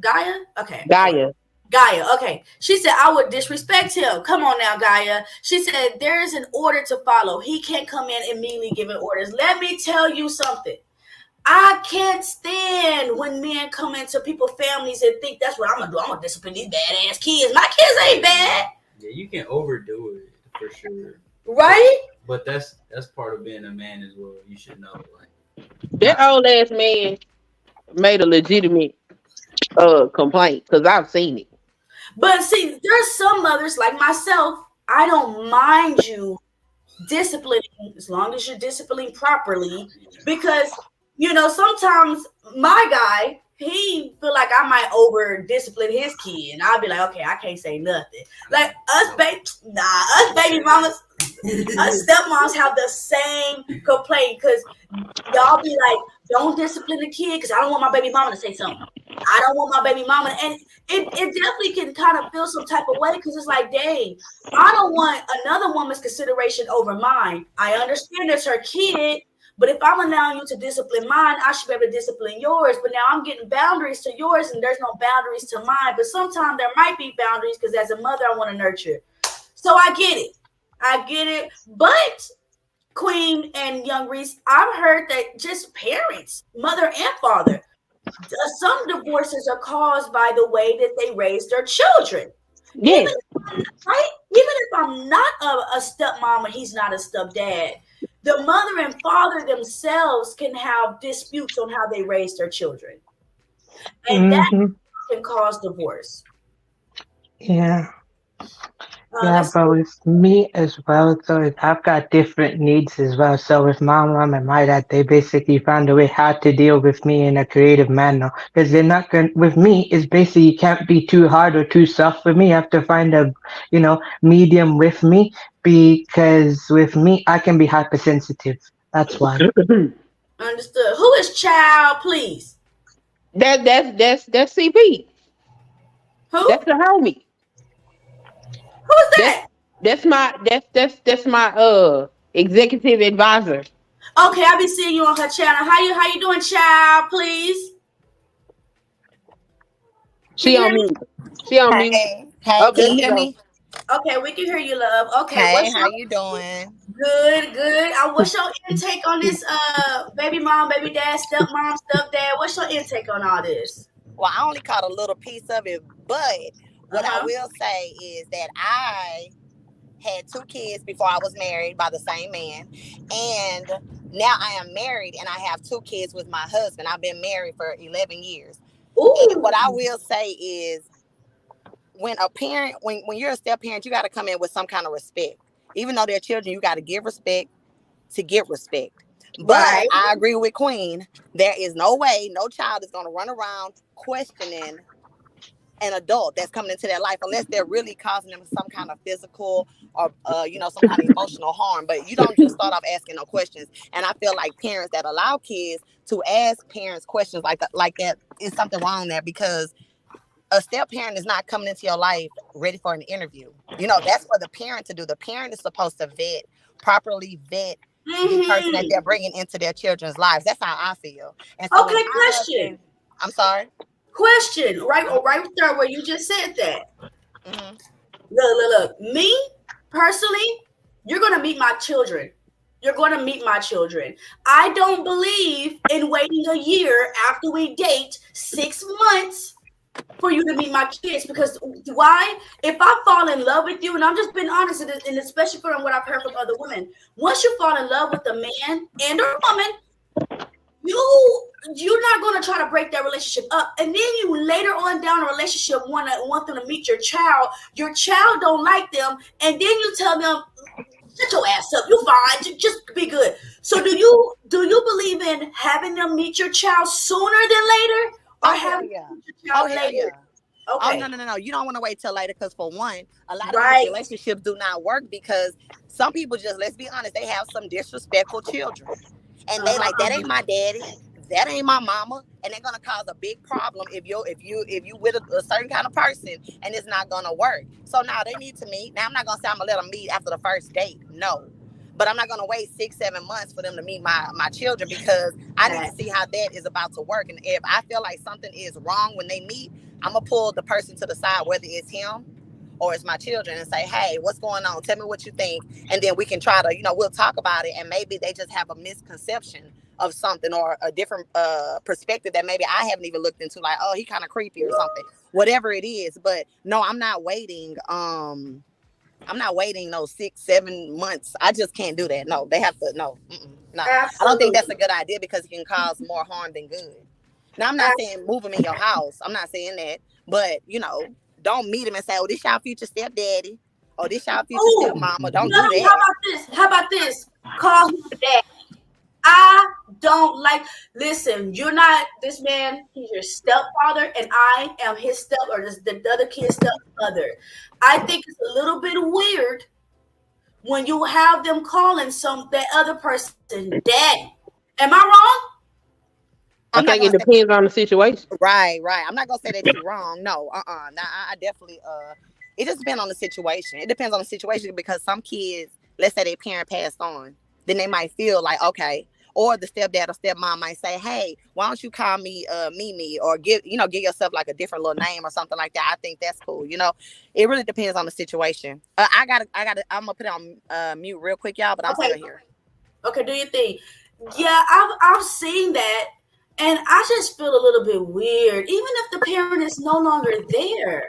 Gaia? Okay. Gaia. Gaia, okay. She said, I would disrespect him. Come on now, Gaia. She said, there is an order to follow. He can't come in immediately giving orders. Let me tell you something. I can't stand when men come into people's families and think that's what I'm going to do. I'm going to discipline these badass kids. My kids ain't bad. Yeah, you can overdo it for sure. Right? But that's part of being a man as well. You should know. Like, that old ass man made a legitimate complaint because I've seen it. But see, there's some mothers like myself. I don't mind you disciplining as long as you're disciplining properly, because sometimes my guy, he feel like I might over discipline his kid, and I'll be like, okay, I can't say nothing. Like us baby mamas, us stepmoms have the same complaint, because y'all be like, don't discipline the kid because I don't want my baby mama to say something. I don't want my baby mama, and it definitely can kind of feel some type of way, because it's like, dang, I don't want another woman's consideration over mine. I understand it's her kid, but if I'm allowing you to discipline mine, I should be able to discipline yours. But now I'm getting boundaries to yours, and there's no boundaries to mine. But sometimes there might be boundaries, because as a mother, I want to nurture. So I get it. But Queen and Young Reese, I've heard that just parents, mother and father, some divorces are caused by the way that they raise their children. Yes. Even if I'm not a stepmom and he's not a stepdad, the mother and father themselves can have disputes on how they raise their children. And that can cause divorce. Yeah. Yeah, but with me as well, so I've got different needs as well. So with my mom and my dad, they basically found a way how to deal with me in a creative manner. Because they're not going with me, it's basically you can't be too hard or too soft with me. You have to find a, medium with me, because with me, I can be hypersensitive. That's why. Understood. Who is Child, please? That's CP. Who? That's the homie. Who's that? That's my executive advisor. Okay, I'll be seeing you on her channel. How you doing, Child, please? She on mute. Hey, can you hear me? Okay, we can hear you, love. Okay, Hey, how you doing? Good. What's your intake on this baby mom, baby dad, stepmom, stepdad? What's your intake on all this? Well, I only caught a little piece of it, but what I will say is that I had 2 kids before I was married by the same man, and now I am married and I have 2 kids with my husband. I've been married for 11 years. And what I will say is, when a parent, when you're a step parent, you got to come in with some kind of respect. Even though they're children, you got to give respect to get respect. But I agree with Queen. There is no way no child is going to run around questioning an adult that's coming into their life unless they're really causing them some kind of physical or some kind of emotional harm. But you don't just start off asking no questions. And I feel like parents that allow kids to ask parents questions like that is something wrong there, because a step parent is not coming into your life ready for an interview. That's for the parent to do. The parent is supposed to properly vet the person that they're bringing into their children's lives. That's how I feel. And so question. I'm sorry. Question. Right there where you just said that. Look. Me personally, you're gonna meet my children. I don't believe in waiting a year after we date, 6 months, for you to meet my kids. Because why? If I fall in love with you, and I'm just being honest, and especially from what I've heard from other women, once you fall in love with a man and a woman, you're not going to try to break that relationship up. And then you later on down the relationship want them to meet your child. Your child don't like them, and then you tell them, shut your ass up, you're fine, just be good. So do you believe in having them meet your child sooner than later? Or have later? Okay. Oh, no. You don't want to wait till later, because for one, a lot of these relationships do not work because some people just, let's be honest, they have some disrespectful children. And they like, that ain't my daddy, that ain't my mama, and they're gonna cause a big problem if you with a certain kind of person, and it's not gonna work. So now they need to meet. Now I'm not gonna say I'm gonna let them meet after the first date. No. But I'm not going to wait 6-7 months for them to meet my children, because I need to see how that is about to work. And if I feel like something is wrong when they meet, I'm gonna pull the person to the side, whether it's him or it's my children, and say, hey, what's going on? Tell me what you think. And then we can try to, we'll talk about it. And maybe they just have a misconception of something or a different perspective that maybe I haven't even looked into, like, oh, he kind of creepy or something, whatever it is. But no, I'm not waiting. I'm not waiting no 6-7 months. I just can't do that. No, they have to, no. I don't think that's a good idea because it can cause more harm than good. Now, I'm not saying move him in your house. I'm not saying that. But, don't meet him and say, oh, this y'all future stepdaddy. Or this y'all future stepmama. Don't do that. How about this? Call him dad. I don't like, listen, you're not this man, he's your stepfather, and I am his the other kid's stepmother. I think it's a little bit weird when you have them calling that other person daddy. Am I wrong? I think it depends on the situation. Right. I'm not gonna say that you're wrong. No, Nah, I definitely it just depends on the situation. It depends on the situation because some kids, let's say their parent passed on, then they might feel like, okay, or the stepdad or stepmom might say, hey, why don't you call me Mimi, or give yourself like a different little name or something like that. I think that's cool. It really depends on the situation. I'm gonna put it on mute real quick, y'all, but I'm still here. Okay, do your thing. Yeah, I've seen that, and I just feel a little bit weird, even if the parent is no longer there.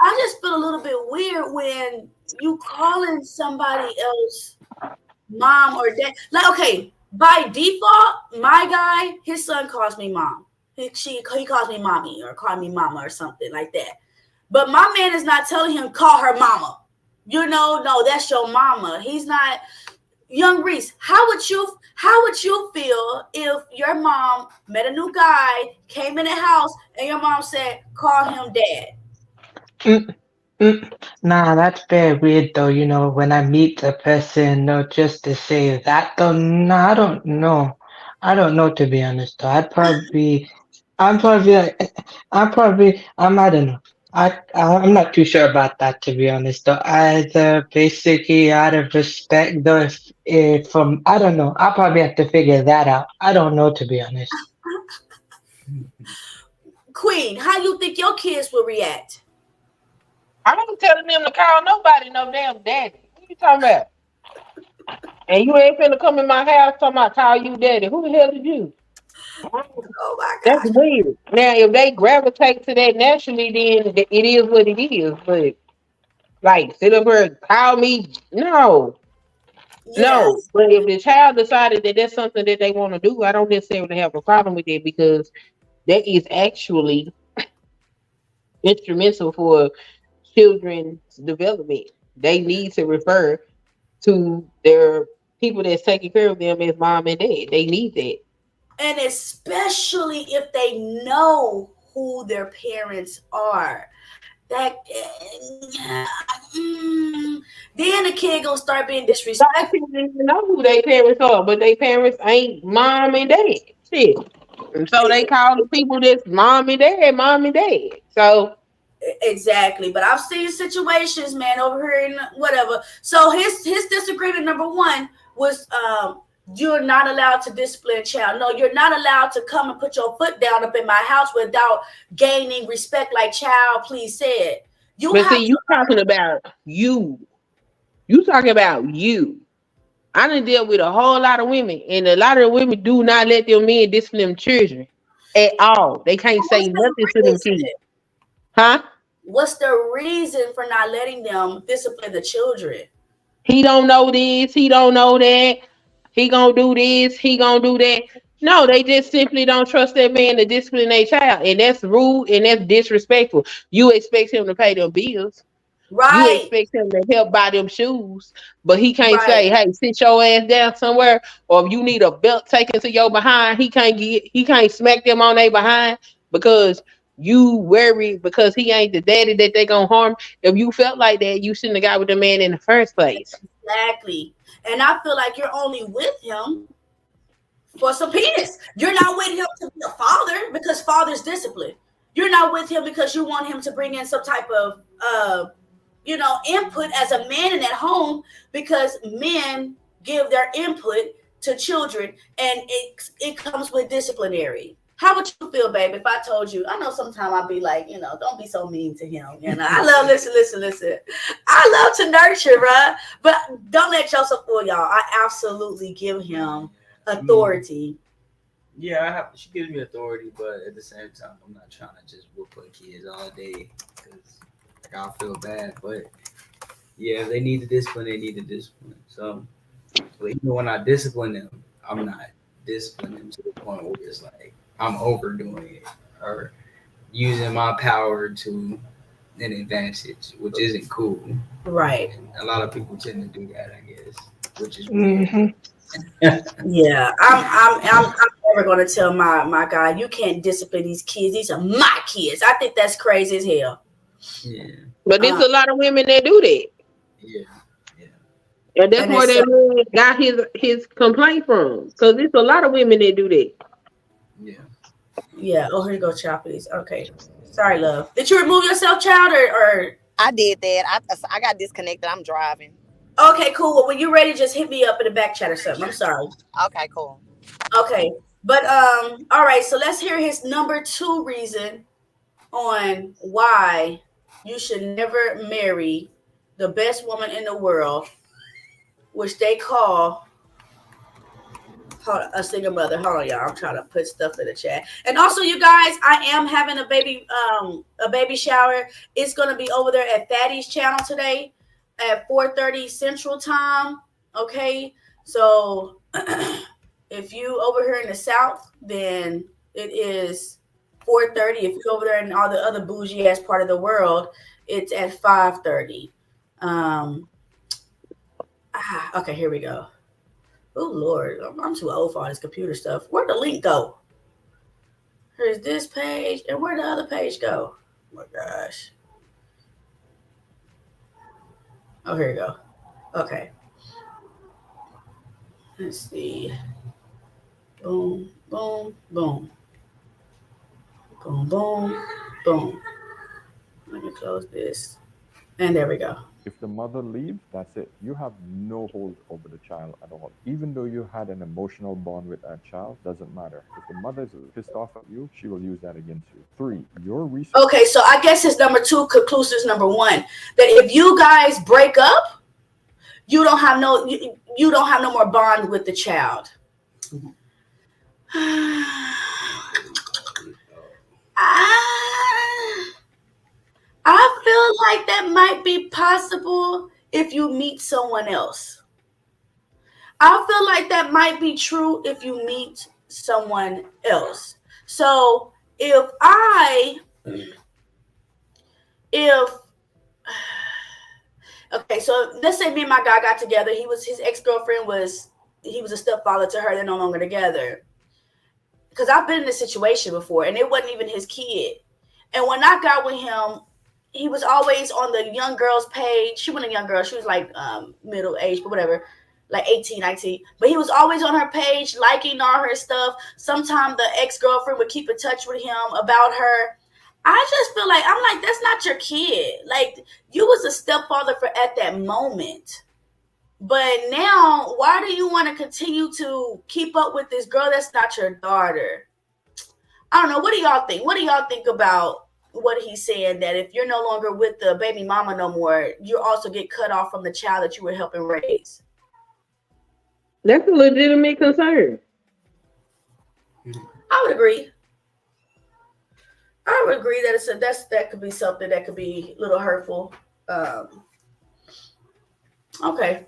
I just feel a little bit weird when you calling somebody else mom or dad. Like, okay, by default, my guy, his son calls me mom. He calls me mommy or call me mama or something like that. But my man is not telling him call her mama. No, that's your mama. He's not. Young Reese, how would you feel if your mom met a new guy, came in the house, and your mom said call him dad? Nah, that's very weird though, when I meet the person, just to say that though, nah, I don't know. I don't know, to be honest though. I don't know. I'm not too sure about that, to be honest though. Either basically out of respect though, I don't know. I'll probably have to figure that out. I don't know, to be honest. Queen, how you think your kids will react? I ain't telling them to call nobody no damn daddy. What you talking about? And you ain't finna come in my house talking about call you daddy. Who the hell is you? Oh my God. That's weird. Now, if they gravitate to that naturally, then it is what it is. But like, sit up here, call me. No. Yes. No. But if the child decided that that's something that they want to do, I don't necessarily have a problem with it because that is actually instrumental for children's development. They need to refer to their people that's taking care of them as mom and dad. They need that. And especially if they know who their parents are. Then the kid gonna start being disrespectful. They know who their parents are, but their parents ain't mom and dad. Shit. And so they call the people that's mom and dad. So exactly. But I've seen situations, man, over here and whatever. So his disagreement number one was you're not allowed to discipline a child. No, you're not allowed to come and put your foot down up in my house without gaining respect, like Child Please said. You talking about you. You talking about you. I done deal with a whole lot of women, and a lot of women do not let them men discipline them children at all. They can't say nothing to them kids. Huh? What's the reason for not letting them discipline the children? He don't know this. He don't know that. He gonna do this. He gonna do that. No, they just simply don't trust that man to discipline their child, and that's rude and that's disrespectful. You expect him to pay them bills, right? You expect him to help buy them shoes, but he can't say, "Hey, sit your ass down somewhere," or if you need a belt taken to your behind, he can't smack them on their behind because you worry because he ain't the daddy that they gonna harm. If you felt like that, you shouldn't have got with the man in the first place. Exactly. And I feel like you're only with him for some penis. You're not with him to be a father because father's discipline. You're not with him because you want him to bring in some type of, input as a man in that home because men give their input to children and it comes with disciplinary. How would you feel, babe, if I told you? I know sometimes I'd be like, don't be so mean to him. I love listen. I love to nurture, right? But don't let Joseph fool y'all. I absolutely give him authority. Yeah, she gives me authority, but at the same time, I'm not trying to just whoop her kids all day because I feel bad. But yeah, if they need the discipline, they need the discipline. So even when I discipline them, I'm not disciplining them to the point where it's like I'm overdoing it or using my power to an advantage, which isn't cool. Right. And a lot of people tend to do that, I guess, which is weird. Yeah, I'm never gonna tell my guy you can't discipline these kids. These are my kids. I think that's crazy as hell. Yeah, but there's a lot of women that do that. Yeah, and that's where that man got his complaint from. Because there's a lot of women that do that. Yeah. Oh, here you go, child, please. Okay. Sorry, love. Did you remove yourself, child, or? I did that. I got disconnected. I'm driving. Okay, cool. Well, when you're ready, just hit me up in the back chat or something. I'm sorry. Okay, cool. Okay. But all right, so let's hear his number 2 reason on why you should never marry the best woman in the world, which they call a single mother. Hold on, y'all. I'm trying to put stuff in the chat. And also, you guys, I am having a baby shower. It's gonna be over there at Fatty's channel today at 4:30 Central Time. Okay, so if you over here in the South, then it is 4:30. If you're over there in all the other bougie ass part of the world, it's at 5:30. Okay, here we go. Oh Lord, I'm too old for all this computer stuff. Where'd the link go? Here's this page, and where'd the other page go? Oh my gosh. Oh, here you go. Okay. Let's see. Boom, boom, boom. Boom, boom, boom. Let me close this. And there we go. If the mother leaves, that's it. You have no hold over the child at all. Even though you had an emotional bond with that child, doesn't matter. If the mother is pissed off at you, she will use that against you. 3, your research. Okay, so I guess his number 2 conclusion is number 1. That if you guys break up, you don't have no more bond with the child. I feel like that might be possible if you meet someone else. I feel like that might be true if you meet someone else. So okay, so let's say me and my guy got together. His ex-girlfriend was a stepfather to her. They're no longer together. Because I've been in this situation before, and it wasn't even his kid. And when I got with him, he was always on the young girl's page. She wasn't a young girl. She was like middle age, but whatever, like 18, 19. But he was always on her page, liking all her stuff. Sometimes the ex-girlfriend would keep in touch with him about her. I just feel like, I'm like, that's not your kid. Like, you was a stepfather at that moment. But now, why do you want to continue to keep up with this girl that's not your daughter? I don't know. What do y'all think? What do y'all think about what he's saying, that if you're no longer with the baby mama no more, you also get cut off from the child that you were helping raise? That's a legitimate concern. I would agree. I would agree that that could be something that could be a little hurtful. Okay.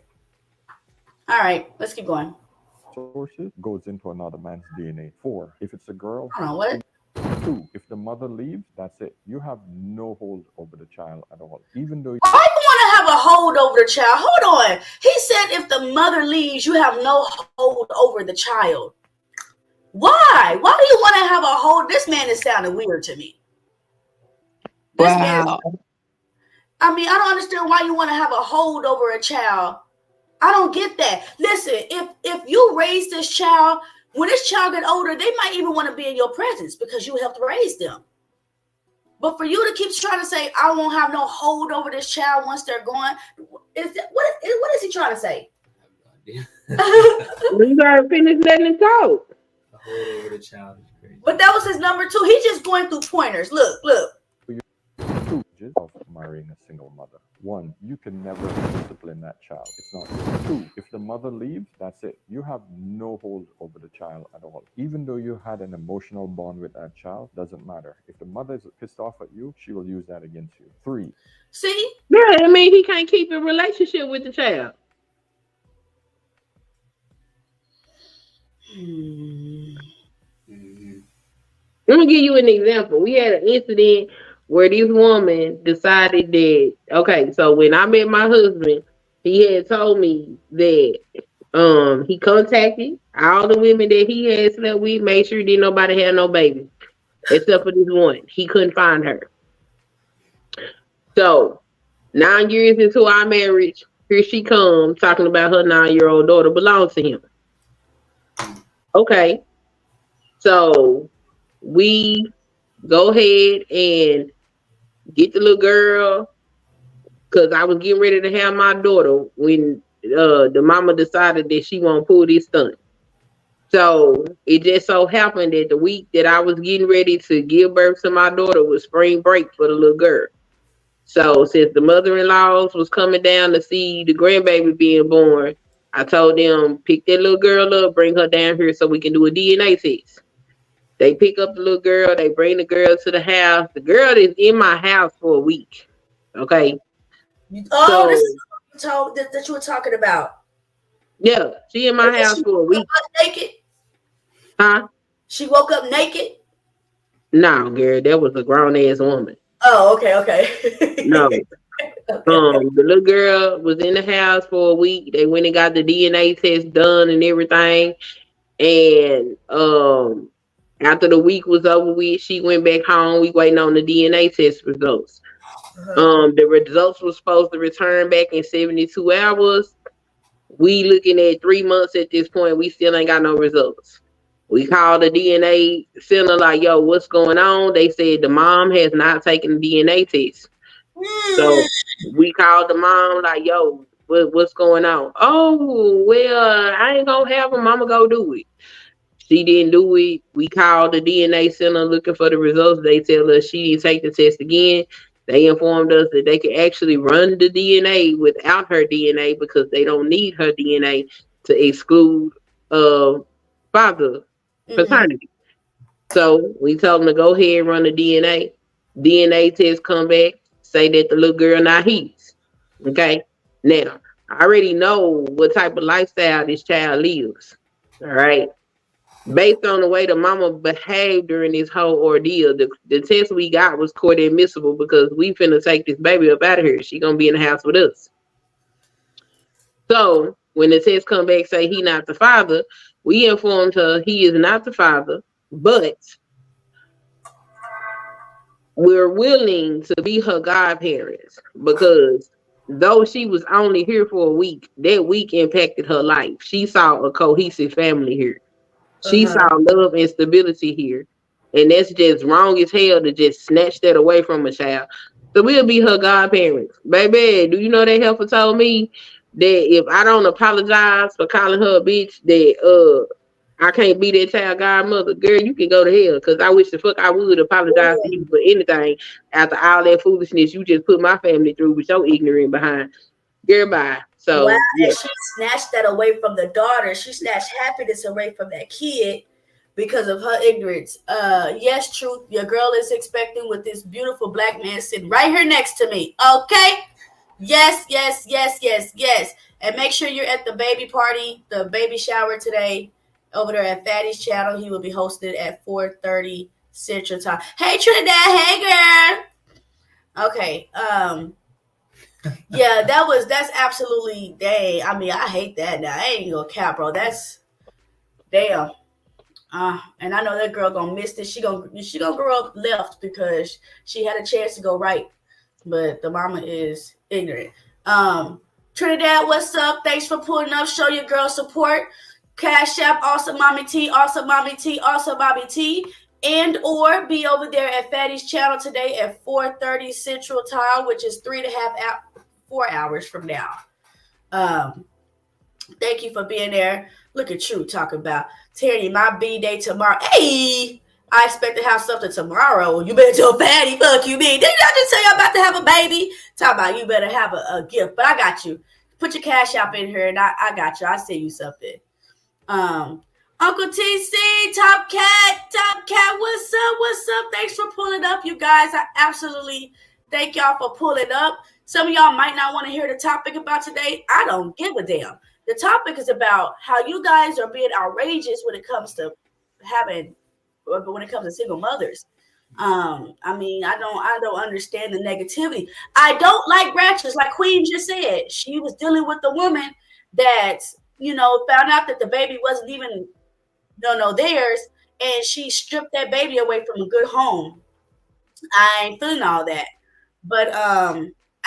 All right, let's keep going. Sources goes into another man's DNA. 4, if it's a girl. I don't know what. 2, if the mother leaves, that's it. You have no hold over the child at all. Even though Why do you want to have a hold over the child? Hold on. He said if the mother leaves, you have no hold over the child. Why? Why do you want to have a hold? This man is sounding weird to me. Wow. I mean, I don't understand why you want to have a hold over a child. I don't get that. Listen, if you raise this child, when this child get older, they might even want to be in your presence because you helped raise them. But for you to keep trying to say, I won't have no hold over this child once they're gone, what is he trying to say? You gotta finish letting it talk. A hold over the child is crazy. But that was his number 2. He's just going through pointers. Look. Two stages of marrying a single mother. 1, you can never discipline that child. It's not yours. 2, if the mother leaves, that's it. You have no hold over the child at all. Even though you had an emotional bond with that child, doesn't matter. If the mother is pissed off at you, she will use that against you. 3. See? Yeah, I mean, he can't keep a relationship with the child. Let me give you an example. We had an incident where this woman decided that, okay, so when I met my husband, he had told me that he contacted all the women that he had slept with, made sure didn't nobody have no baby, except for this one. He couldn't find her. So 9 years into our marriage, here she comes talking about her 9-year-old daughter belongs to him. Okay. So we go ahead and get the little girl, because I was getting ready to have my daughter when the mama decided that she won't pull this stunt. So it just so happened that the week that I was getting ready to give birth to my daughter was spring break for the little girl. So since the mother-in-laws was coming down to see the grandbaby being born, I told them, pick that little girl up, bring her down here so we can do a DNA test. They pick up the little girl, they bring the girl to the house. The girl is in my house for a week. Okay. Oh, so, this is what that you were talking about. Yeah, she in my house for a week. Naked? Huh? She woke up naked? No, girl, that was a grown-ass woman. Oh, okay. No. The little girl was in the house for a week. They went and got the DNA test done and everything. And after the week was over with, she went back home. We waiting on the DNA test results. The results were supposed to return back in 72 hours. We looking at 3 months at this point. We still ain't got no results. We called the DNA center like, yo, what's going on? They said the mom has not taken the DNA test. So we called the mom like, yo, what's going on? Oh, well, I ain't gonna have her. Mama go do it. She didn't do it. We called the DNA center looking for the results. They tell us she didn't take the test again. They informed us that they could actually run the DNA without her DNA because they don't need her DNA to exclude father paternity. So we told them to go ahead and run the DNA. DNA test come back, say that the little girl not his. Okay. Now, I already know what type of lifestyle this child lives. All right. Based on the way the mama behaved during this whole ordeal, the test we got was court admissible because we finna take this baby up out of here. She gonna be in the house with us. So when the test come back say he not the father, we informed her he is not the father, but we're willing to be her godparents because though she was only here for a week, that week impacted her life. She saw a cohesive family here. She saw love and stability here. And that's just wrong as hell to just snatch that away from a child. So we'll be her godparents. Baby, do you know that helper told me that if I don't apologize for calling her a bitch, that I can't be that child godmother? Girl, you can go to hell because I wish the fuck I would apologize to you for anything after all that foolishness you just put my family through with your ignorant behind. Girl, bye. So wow, yeah. She snatched that away from the daughter. She snatched happiness away from that kid because of her ignorance. Yes, truth. Your girl is expecting with this beautiful black man sitting right here next to me. Okay. Yes. And make sure you're at the baby party, the baby shower today over there at Fatty's channel. He will be hosted at 4:30 Central Time. Hey, Trinidad. Hey, girl. Okay. Yeah, that's absolutely dang. I mean, I hate that now. I ain't gonna cap, bro. That's damn. And I know that girl gonna miss this. She gonna grow up left because she had a chance to go right, but the mama is ignorant. Trinidad, what's up? Thanks for pulling up. Show your girl support. Cash App, Awesome Mommy T, Awesome Mommy T, Awesome Mommy T. And or be over there at Fatty's channel today at 4:30 Central Time, which is 4 hours from now. Thank you for being there. Look at you talking about Terry, my B-day tomorrow. Hey, I expect to have something tomorrow. You better tell Patty, fuck you, me. Didn't I just say I'm about to have a baby? Talk about you better have a gift. But I got you. Put your cash app in here and I got you. I'll send you something. Uncle TC, Top Cat, what's up? What's up? Thanks for pulling up, you guys. I absolutely thank y'all for pulling up. Some of y'all might not want to hear the topic about today. I don't give a damn. The topic is about how you guys are being outrageous when it comes to single mothers. I mean, I don't understand the negativity. I don't like ratchets, like Queen just said. She was dealing with a woman that, found out that the baby wasn't even theirs, and she stripped that baby away from a good home. I ain't feeling all that. But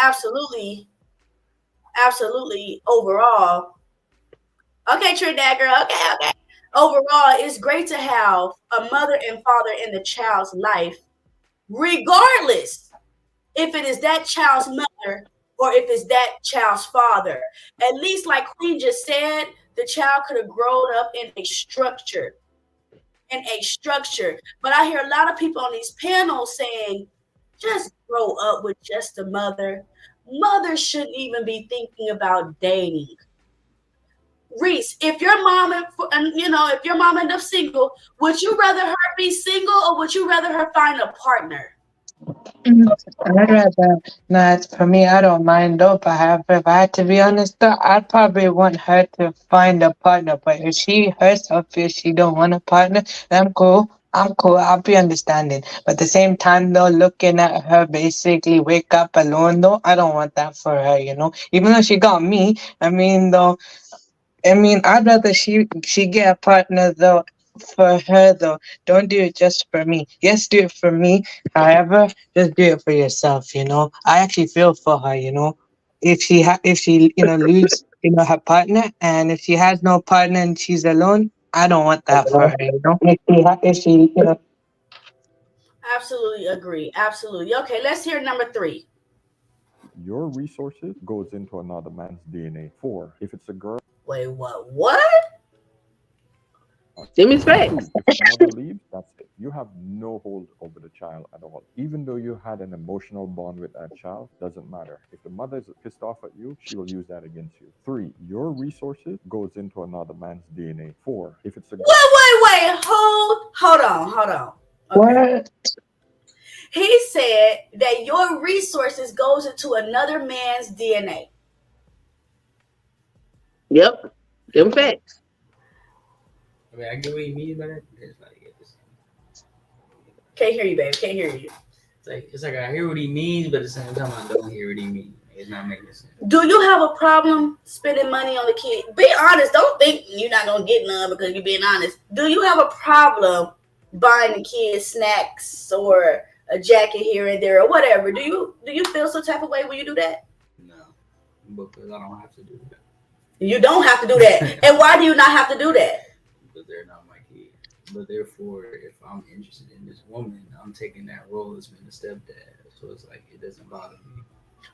absolutely overall. Okay, Trinidad girl. Okay. Overall, it's great to have a mother and father in the child's life, regardless if it is that child's mother or if it's that child's father. At least, like Queen just said, the child could have grown up in a structure. But I hear a lot of people on these panels saying, just grow up with just a mother. Mothers shouldn't even be thinking about dating. Reese, if your mom ended up single, would you rather her be single or would you rather her find a partner? I'd rather not. For me, I don't mind though. But if I had to be honest though, I'd probably want her to find a partner. But if she herself feels she don't want a partner, then I'm cool. I'll be understanding. But at the same time though, looking at her basically wake up alone though, I don't want that for her, Even though she got me, I'd rather she get a partner though. For her though, don't do it just for me. Yes, do it for me. However, just do it for yourself. I actually feel for her. If she lose her partner, and if she has no partner and she's alone, I don't want that for her. If she Absolutely agree. Absolutely. Okay, let's hear number 3. Your resources goes into another man's DNA. 4, if it's a girl. Wait, what? Give me space. If the mother leaves, that's it. You have no hold over the child at all. Even though you had an emotional bond with that child, doesn't matter. If the mother is pissed off at you, she will use that against you. 3, your resources goes into another man's DNA. 4, if it's a girl. Wait. Hold on. Okay. What? He said that your resources goes into another man's DNA. Yep. Them facts. I mean, I get what you mean by that. Can't hear you, baby. Can't hear you. It's like I hear what he means, but at the same time I don't hear what he means. It's not making sense. Do you have a problem spending money on the kid? Be honest. Don't think you're not gonna get none because you're being honest. Do you have a problem buying the kids snacks or a jacket here and there or whatever? Do you feel some type of way when you do that? No, because I don't have to do that. You don't have to do that. And why do you not have to do that? Because they're not my kid. But therefore, if I'm interested in this woman, I'm taking that role as being a stepdad. So it's like it doesn't bother me.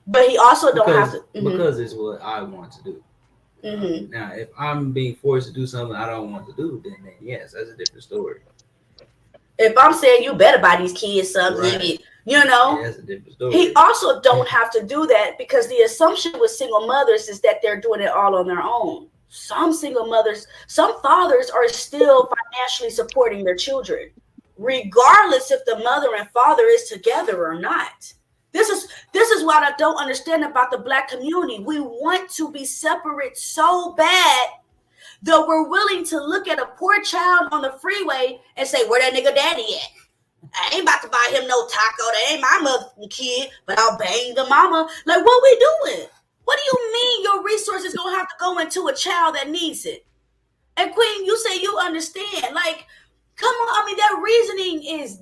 But he also don't have to. Because it's what I want to do. Now, if I'm being forced to do something I don't want to do, then yes, that's a different story. If I'm saying you better buy these kids something, right. That's a different story. He also don't have to do that because the assumption with single mothers is that they're doing it all on their own. Some single mothers, some fathers are still financially supporting their children, regardless if the mother and father is together or not. This is what I don't understand about the Black community. We want to be separate so bad that we're willing to look at a poor child on the freeway and say, where that nigga daddy at? I ain't about to buy him no taco. That ain't my mother kid, but I'll bang the mama. Like, what we doing? What do you mean your resources gonna have to go into a child that needs it? And Queen, you say you understand. Like, come on. I mean, that reasoning is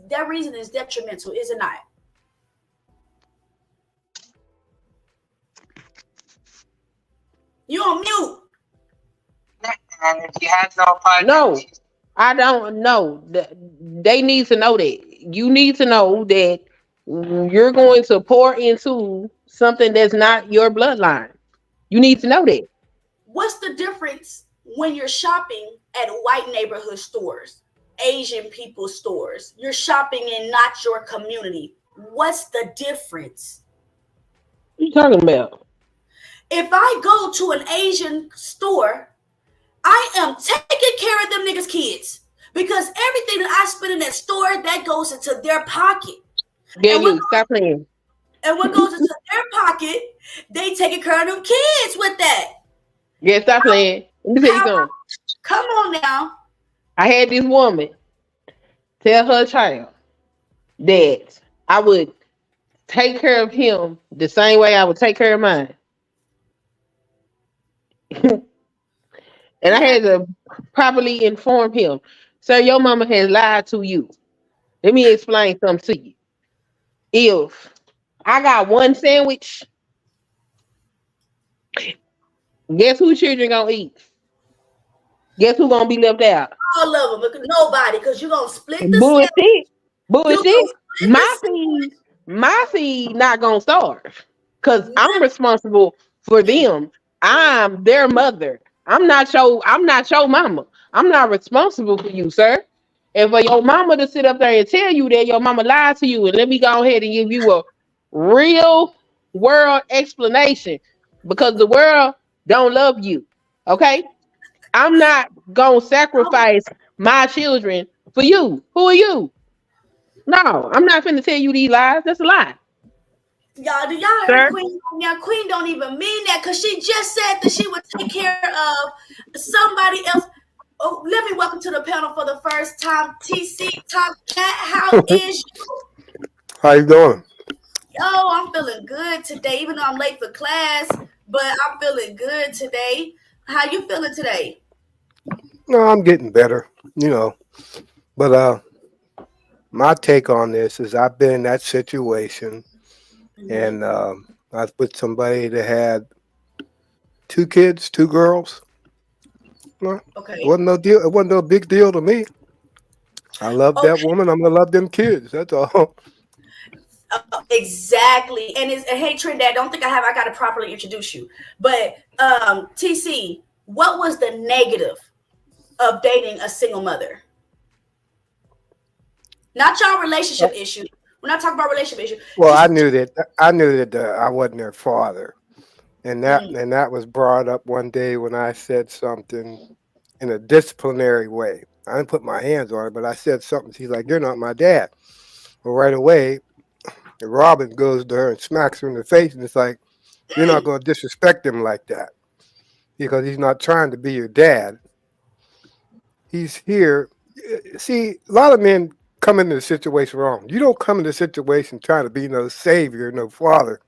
detrimental, is it not? You on mute. And if you have no partner, no, I don't know. They need to know that. You need to know that you're going to pour into something that's not your bloodline. You need to know that. What's the difference when you're shopping at white neighborhood stores Asian people's stores. You're shopping in not your community. What's the difference? What you talking about? If I go to an Asian store, I am taking care of them niggas' kids because everything that I spend in that store, that goes into their pocket. Yeah, you stop playing. And what goes into their pocket, they taking care of them kids with that. Yeah, stop playing. Let me tell you something. Come on now. I had this woman tell her child that I would take care of him the same way I would take care of mine. And I had to properly inform him. Sir, your mama has lied to you. Let me explain something to you. If I got one sandwich, guess who children gonna eat? Guess who gonna be left out? All of them, because nobody, because you're gonna split the bullshit. Bullshit. My seed not gonna starve. Cause I'm responsible for them. I'm their mother. I'm not your mama. I'm not responsible for you, sir. And for your mama to sit up there and tell you that your mama lied to you, and let me go ahead and give you a real world explanation, because the world don't love you. Okay? I'm not gonna sacrifice my children for you. Who are you? No, I'm not finna tell you these lies. That's a lie. Y'all heard Queen? Now Queen don't even mean that, because she just said that she would take care of somebody else. Oh, let me welcome to the panel for the first time, TC Top Cat. How is you? How you doing? Yo, I'm feeling good today, even though I'm late for class, but I'm feeling good today. How you feeling today? No, I'm getting better, But my take on this is I've been in that situation, and I was with somebody that had 2 kids, 2 girls. No, okay. It wasn't no deal. It wasn't no big deal to me. I love that woman. I'm gonna love them kids. That's all. Exactly. And hey, Trinidad, I don't think I got to properly introduce you. But TC, what was the negative of dating a single mother? Not your relationship issue. We're not talking about relationship issue. Well, I knew that I wasn't their father, and that was brought up one day when I said something in a disciplinary way. I didn't put my hands on it, but I said something. She's like, "You're not my dad." Well, right away, Robin goes to her and smacks her in the face, and it's like, "You're not going to disrespect him like that, because he's not trying to be your dad. He's here." See, a lot of men come into the situation wrong. You don't come into the situation trying to be no savior, no father.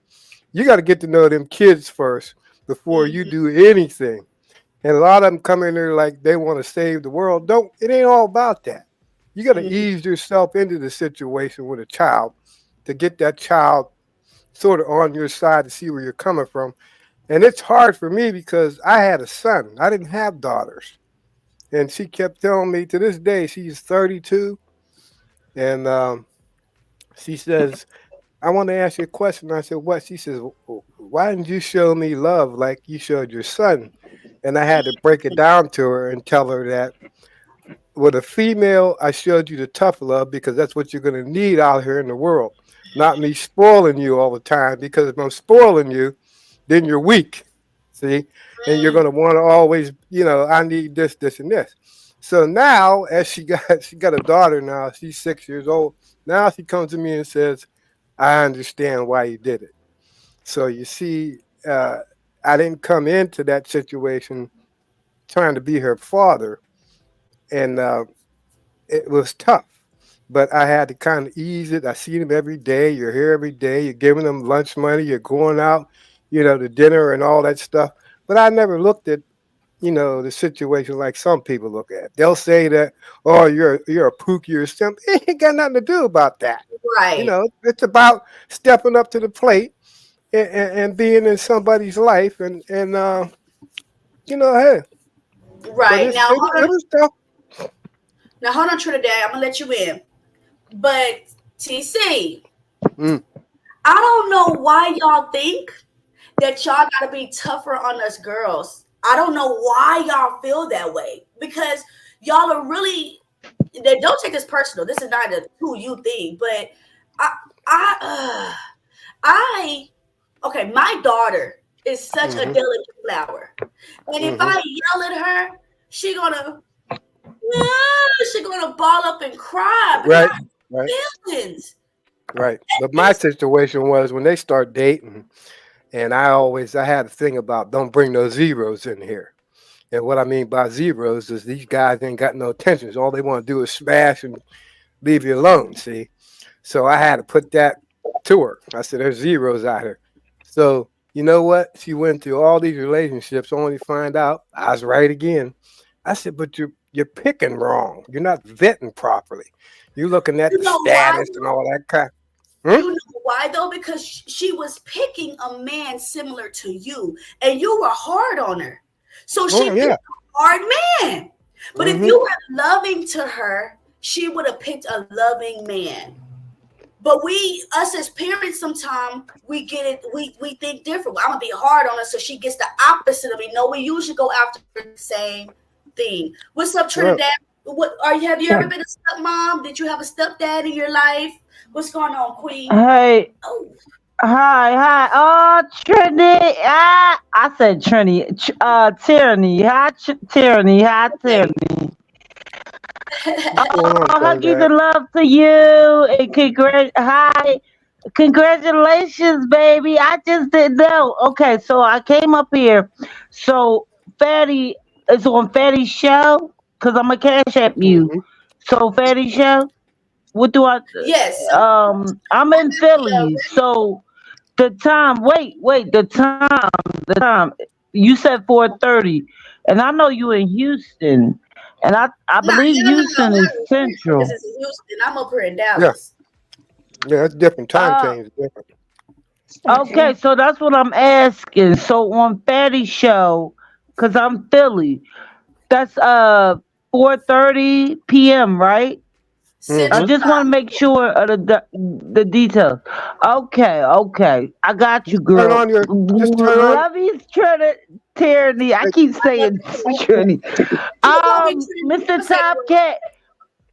You got to get to know them kids first before you do anything. And a lot of them come in there like they want to save the world. It ain't all about that. You got to ease yourself into the situation with a child to get that child sort of on your side to see where you're coming from. And it's hard for me because I had a son. I didn't have daughters. And she kept telling me, to this day, she's 32. And she says, "I want to ask you a question." I said, "What?" She says, "Why didn't you show me love like you showed your son?" And I had to break it down to her and tell her that with a female, I showed you the tough love because that's what you're going to need out here in the world. Not me spoiling you all the time, because if I'm spoiling you, then you're weak. See? And you're going to want to always, I need this, this, and this. So now, as she got a daughter now, she's 6 years old. Now she comes to me and says, "I understand why you did it." So you see, I didn't come into that situation trying to be her father, and it was tough. But I had to kind of ease it. I see them every day. You're here every day. You're giving them lunch money. You're going out, to dinner and all that stuff. But I never looked at the situation like some people look at. They'll say that, "Oh, you're a pookie or something." It ain't got nothing to do about that. Right. It's about stepping up to the plate and being in somebody's life and hey. Right. Now hold on, Trinidad. I'm gonna let you in. But TC, I don't know why y'all think that y'all gotta be tougher on us girls. I don't know why y'all feel that way, because y'all are really they don't take this personal. This is not a who you thing, but okay, my daughter is such a delicate flower, and if I yell at her, she gonna ball up and cry. Right. Feelings. Right. But my situation was when they start dating, and I had a thing about don't bring no zeros in here. And what I mean by zeros is these guys ain't got no intentions. All they want to do is smash and leave you alone, see? So I had to put that to her. I said, there's zeros out here. So you know what? She went through all these relationships only to find out I was right again. I said, but you're picking wrong. You're not vetting properly. You're looking at the status and all that kind. You know why though? Because she was picking a man similar to you, and you were hard on her. So she picked a hard man. But if you were loving to her, she would have picked a loving man. But us as parents, sometimes we get it. We think different. I'm gonna be hard on her, so she gets the opposite of me. No, we usually go after the same thing. What's up, Trinidad? Have you ever been a stepmom? Did you have a stepdad in your life? What's going on, Queen? Hey. Oh. Hi. Oh, Trinity. I said Trinity. Tyranny. Hi, Tyranny. Hi, Tyranny. Huggies and love to you. And congratulations, baby. I just didn't know. Okay, so I came up here. So Fatty is on Fatty's show because I'm a cash app you. So Fatty show. What do I? Yes. I'm in Philly. So the time. Wait. The time. You said 4:30, and I know you in Houston, and I believe Houston is Central. This is Houston. I'm up here in Dallas. Yeah, it's different time change. Different. Okay, so that's what I'm asking. So on Fatty's show, because I'm Philly, that's 4:30 p.m. right? I just want to make sure of the details. Okay. I got you, girl. Turn on your. Just turn on. Love you, Tyranny. I keep saying Tyranny. Mr. Top Cat.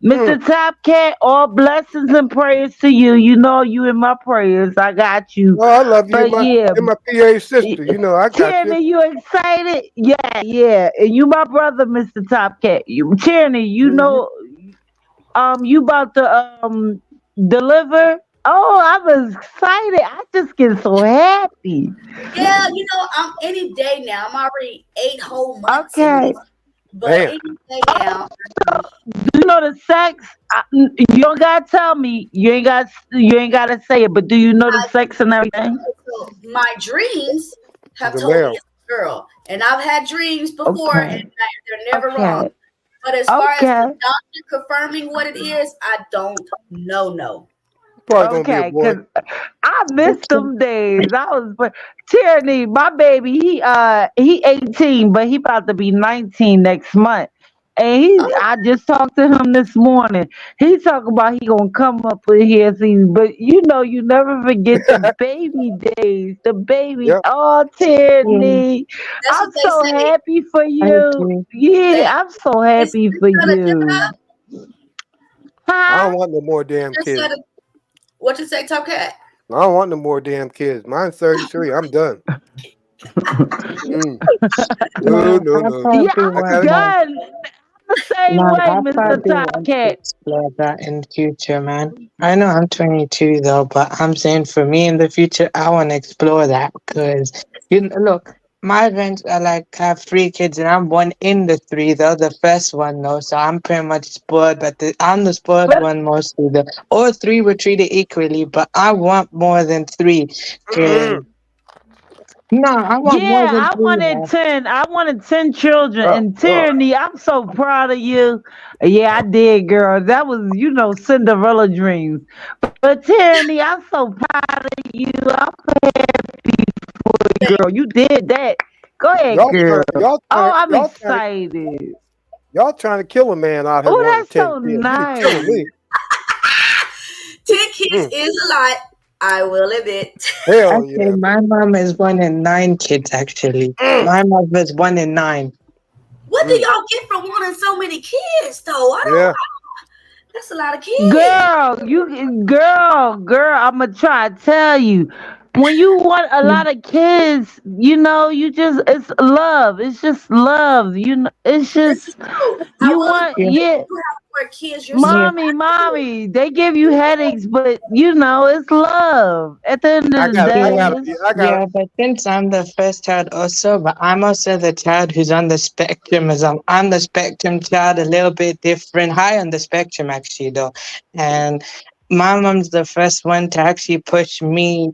Mr. Top Cat, all blessings and prayers to you. You know you in my prayers. I got you. Oh, I love you. You're my PA sister. You know I got Tyranny, you excited? Yeah. And you my brother, Mr. Top Cat. Tyranny, you know. You about to deliver? Oh, I'm excited. I just get so happy. Yeah, I'm any day now. I'm already 8 whole months. Okay. But any day now. Do you know the sex? You don't gotta tell me. You ain't gotta say it. But do you know the sex and everything? My dreams have told me it's a girl, and I've had dreams before, and they're never wrong. But as far as the doctor confirming what it is, I don't know. Okay, because I missed them days. Tyranny, my baby, he 18, but he about to be 19 next month. And I just talked to him this morning. He talking about he gonna come up in here, but you never forget the baby days. The baby, Tyranny. I'm so happy for you. Yeah, I'm so happy for you. I don't want no more damn kids. What you say, Top Cat? I don't want no more damn kids. Mine's 33. I'm done. No. Yeah, I'm done. The same way, Mr. Top Cat. Explore that in the future, man. I know I'm 22 though, but I'm saying for me in the future, I want to explore that because look, my friends are have 3 kids, and I'm one in the 3 though. The first one though, so I'm pretty much spoiled. But I'm the spoiled one mostly. All 3 were treated equally, but I want more than 3. No, I want more than 3. I wanted 10. I wanted 10 children. And Tyranny, I'm so proud of you. Yeah, I did, girl. That was, Cinderella dreams. But Tyranny, I'm so proud of you. I'm happy for you, girl. You did that. Go ahead, girl. I'm excited. Y'all trying to kill a man out here. Oh, that's so nice. 10 kids is a lot. I will admit. Hell yeah. My mom is 1 in 9 kids, actually. My mom is 1 in 9. What do y'all get from wanting so many kids, though? I don't know. That's a lot of kids. Girl, I'ma try to tell you. When you want a lot of kids, it's love. It's just love. It's This is just true. I you will want, agree. yeah. You have more kids yourself. Yeah. Mommy, they give you headaches, but it's love. At the end I of the got, I day, got, I got. Yeah, but since I'm the first child also, but I'm also the child who's on the spectrum as I'm the spectrum child, a little bit different, high on the spectrum actually though. And my mom's the first one to actually push me,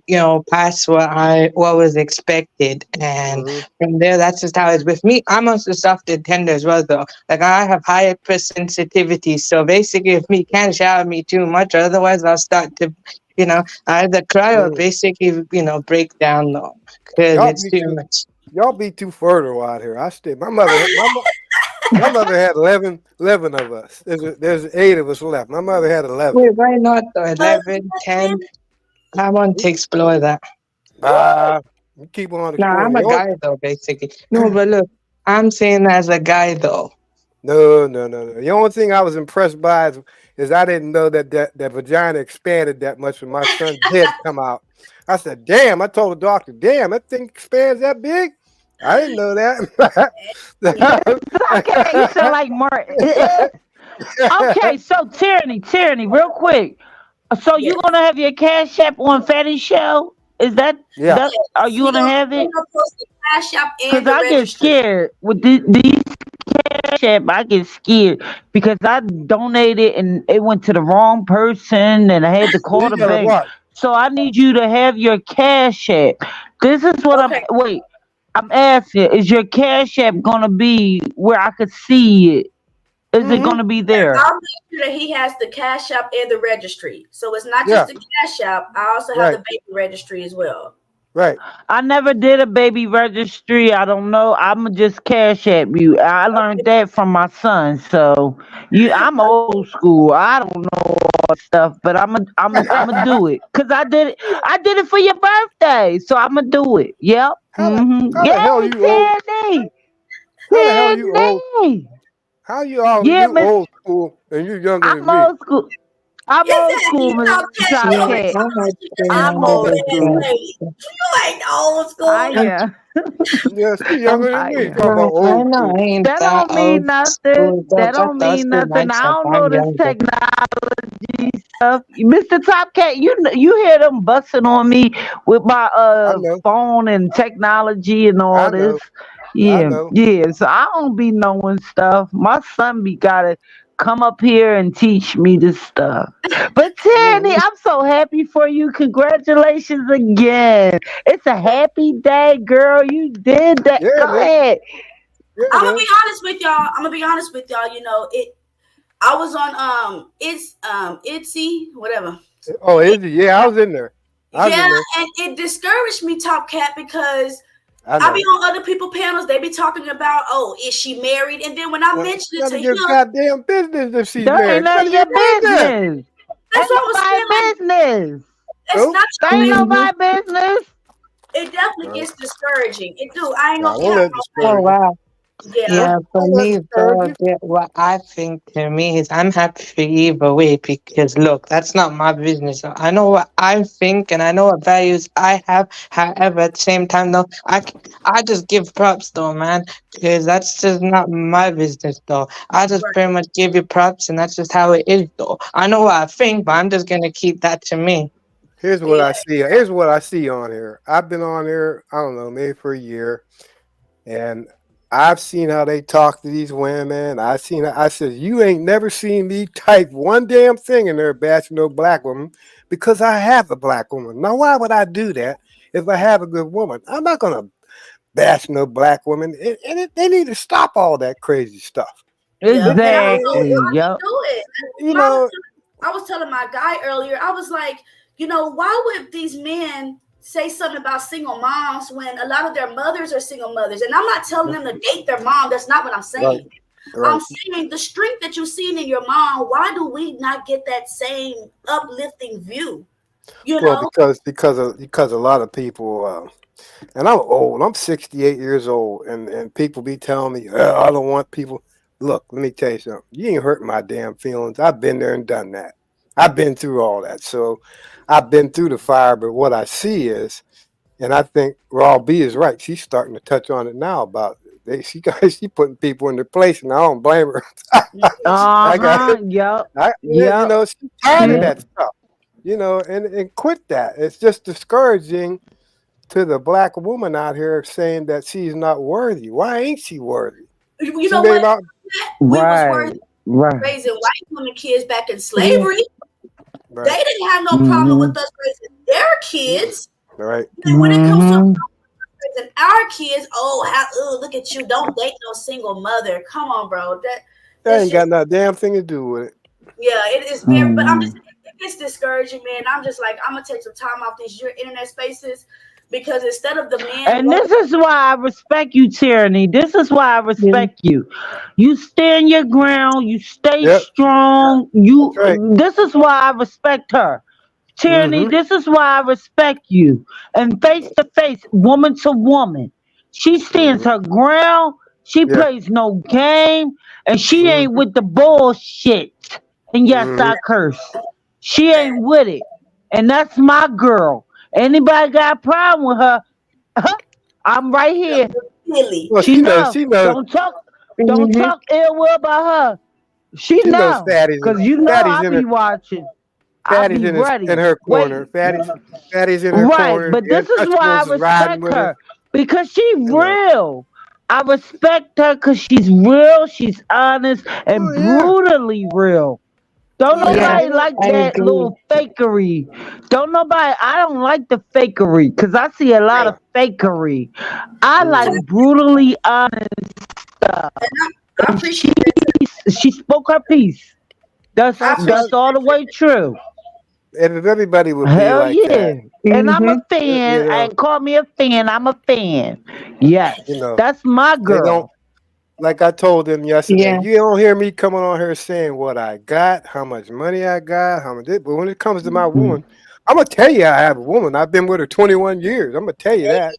past what was expected. And Mm-hmm. from there, that's just how it's with me. I'm also soft and tender as well though. Like I have high sensitivity. So basically if me can't shower me too much, otherwise I'll start to I either cry or basically, break down though, because Y'all it's be too too, much. y'all be too fertile out here. I stay. My mother had 11 of us. There's 8 of us left. My mother had 11. Wait, why not though? 11, 10. I want to explore that. You keep on No, exploring. I'm a guy though, basically. No, but look, I'm saying as a guy though. No. The only thing I was impressed by is I didn't know that vagina expanded that much when my son's head come out. I said, damn, I told the doctor, damn, that thing expands that big? I didn't know that. okay, you sound like Martin. Okay, so Tyranny, real quick. So you gonna have your Cash App on Fatty Show? Is that Yeah. that? Are you gonna have it? Post the Cash App and Because the I get registry. scared with these Cash App. I get scared because I donated and it went to the wrong person, and I had to call You the gotta bank. watch. So I need you to have your Cash App. This is what Okay. I'm asking. Is your Cash App gonna be where I could see it? Is it gonna be there? I'll make sure that he has the Cash App and the registry. So it's not Yeah. just the Cash App. I also have the baby registry as well. Right. I never did a baby registry. I don't know. I'ma just Cash App you. I learned that from my son. So I'm old school. I don't know all that stuff, but I'ma do it. Cause I did it for your birthday. So I'ma do it. Yep. How the hell you old? Tierney. How the hell you old? Tierney. How you all Yeah, you Miss- old school and you younger than I'm me? old school. I'm old school, Miss Top Cat. I'm old school. You ain't old school. I am. Yeah, she younger than me. Talking about I old know school. I ain't That that don't mean old nothing. school. That Don't don't mean nothing. I myself. don't know I'm this younger. technology stuff. Mr. Top Cat, you hear them busting on me with my know. phone and technology and all I know. this. Yeah, know. yeah. So I don't be knowing stuff. My son gotta come up here and teach me this stuff. But Tierney, I'm so happy for you. Congratulations again. It's a happy day, girl. You did that. Yeah, Go man. ahead. Yeah, I'm gonna man. be honest with y'all. You know, I was on Etsy, whatever. Oh, is it? Yeah, I was in there. And it discouraged me, Top Cat, because I be on other people's panels. They be talking about, oh, is she married? And then when I mentioned it None to of your him, goddamn business if she's That married. ain't none of your business. that's what I was saying. Like, Business. it's Nope. not That your ain't business. nobody business. It definitely gets discouraging. It do. I ain't Nah, gonna don't let it Oh discourage you. wow. Yeah. Yeah, for Don't let me, it discourage bro, you. what I think to me is I'm happy for you either way because look, that's not my business. I know what I think and I know what values I have. However, at the same time, though, I just give props though, man, because that's just not my business though. I just pretty much give you props and that's just how it is though. I know what I think, but I'm just gonna keep that to me. Here's what I see. Here's what I see on here. I've been on here, I don't know, maybe for a year, and I've seen how they talk to these women. I said, you ain't never seen me type one damn thing in there bashing no black woman because I have a black woman. Now, why would I do that if I have a good woman? I'm not gonna bash no black woman, and they need to stop all that crazy stuff. Exactly. Yep. Do it. You know, I was telling my guy earlier, I was like, why would these men say something about single moms when a lot of their mothers are single mothers? And I'm not telling them to date their mom. That's not what I'm saying. Right. I'm saying the strength that you've seen in your mom, why do we not get that same uplifting view? Well, because a lot of people, and I'm old. I'm 68 years old, and people be telling me, I don't want people. look, let me tell you something. You ain't hurt my damn feelings. I've been there and done that. I've been through all that. So I've been through the fire, but what I see is, and I think Raw B is right. She's starting to touch on it now about she putting people in their place, and I don't blame her. Yep. You know, she's tired of that stuff. You know, and quit that. It's just discouraging to the black woman out here saying that she's not worthy. Why ain't she worthy? You know what? We was worthy Right. raising white women kids back in slavery. Right. They didn't have no problem with us raising their kids. Right. And when it comes to raising our kids, look at you. Don't date no single mother. Come on, bro. That ain't got no damn thing to do with it. Yeah, it is very, but I'm just, it's discouraging, man. I'm just like, I'm gonna take some time off these your internet spaces because instead of the man. And this is why I respect you, Tyranny. This is why I respect you. You stand your ground. You stay strong. This is why I respect her. Tyranny, this is why I respect you. And face to face, woman to woman. She stands her ground. She plays no game. And she ain't with the bullshit. And yes, I curse. She ain't with it. And that's my girl. Anybody got a problem with her? I'm right here. Well, she knows. Don't talk ill will about her. She knows. Because you know I be watching. Fatty's in her corner. Fatty's in her corner. Right, but this is why I respect her. Because she real. I respect her because she's real, she's honest, and brutally real. Don't nobody like that little fakery. I don't like the fakery because I see a lot of fakery. I like brutally honest stuff. I appreciate she spoke her piece. That's all the way true. And if everybody would be Hell like that. And I'm a fan. You know, and call me a fan. I'm a fan. Yes. You know, that's my girl. Like I told them yesterday, you don't hear me coming on here saying what I got, how much money I got, how much. But when it comes to my woman, I'm gonna tell you I have a woman. I've been with her 21 years. I'm gonna tell you that.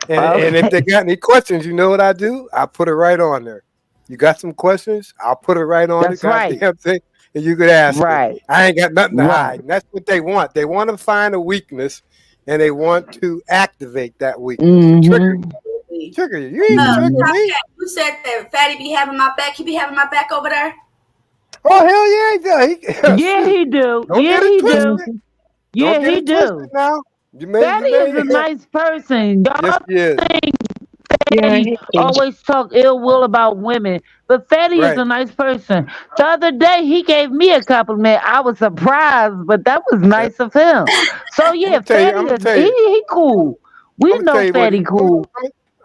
And if they got any questions, you know what I do? I put it right on there. You got some questions? I'll put it right on the goddamn thing, and you could ask. Right. I ain't got nothing to hide. And that's what they want. They want to find a weakness, and they want to activate that weakness. Trigger you. You ain't trigger me. You said that Fatty be having my back. He be having my back over there. Oh hell yeah, he do. Yeah, he do. Yeah, he do. Now. Fatty is a nice person. Y'all think Fatty always talk ill will about women, but Fatty is a nice person. The other day he gave me a compliment. I was surprised, but that was nice of him. So yeah, Fatty is he cool. We know Fatty cool.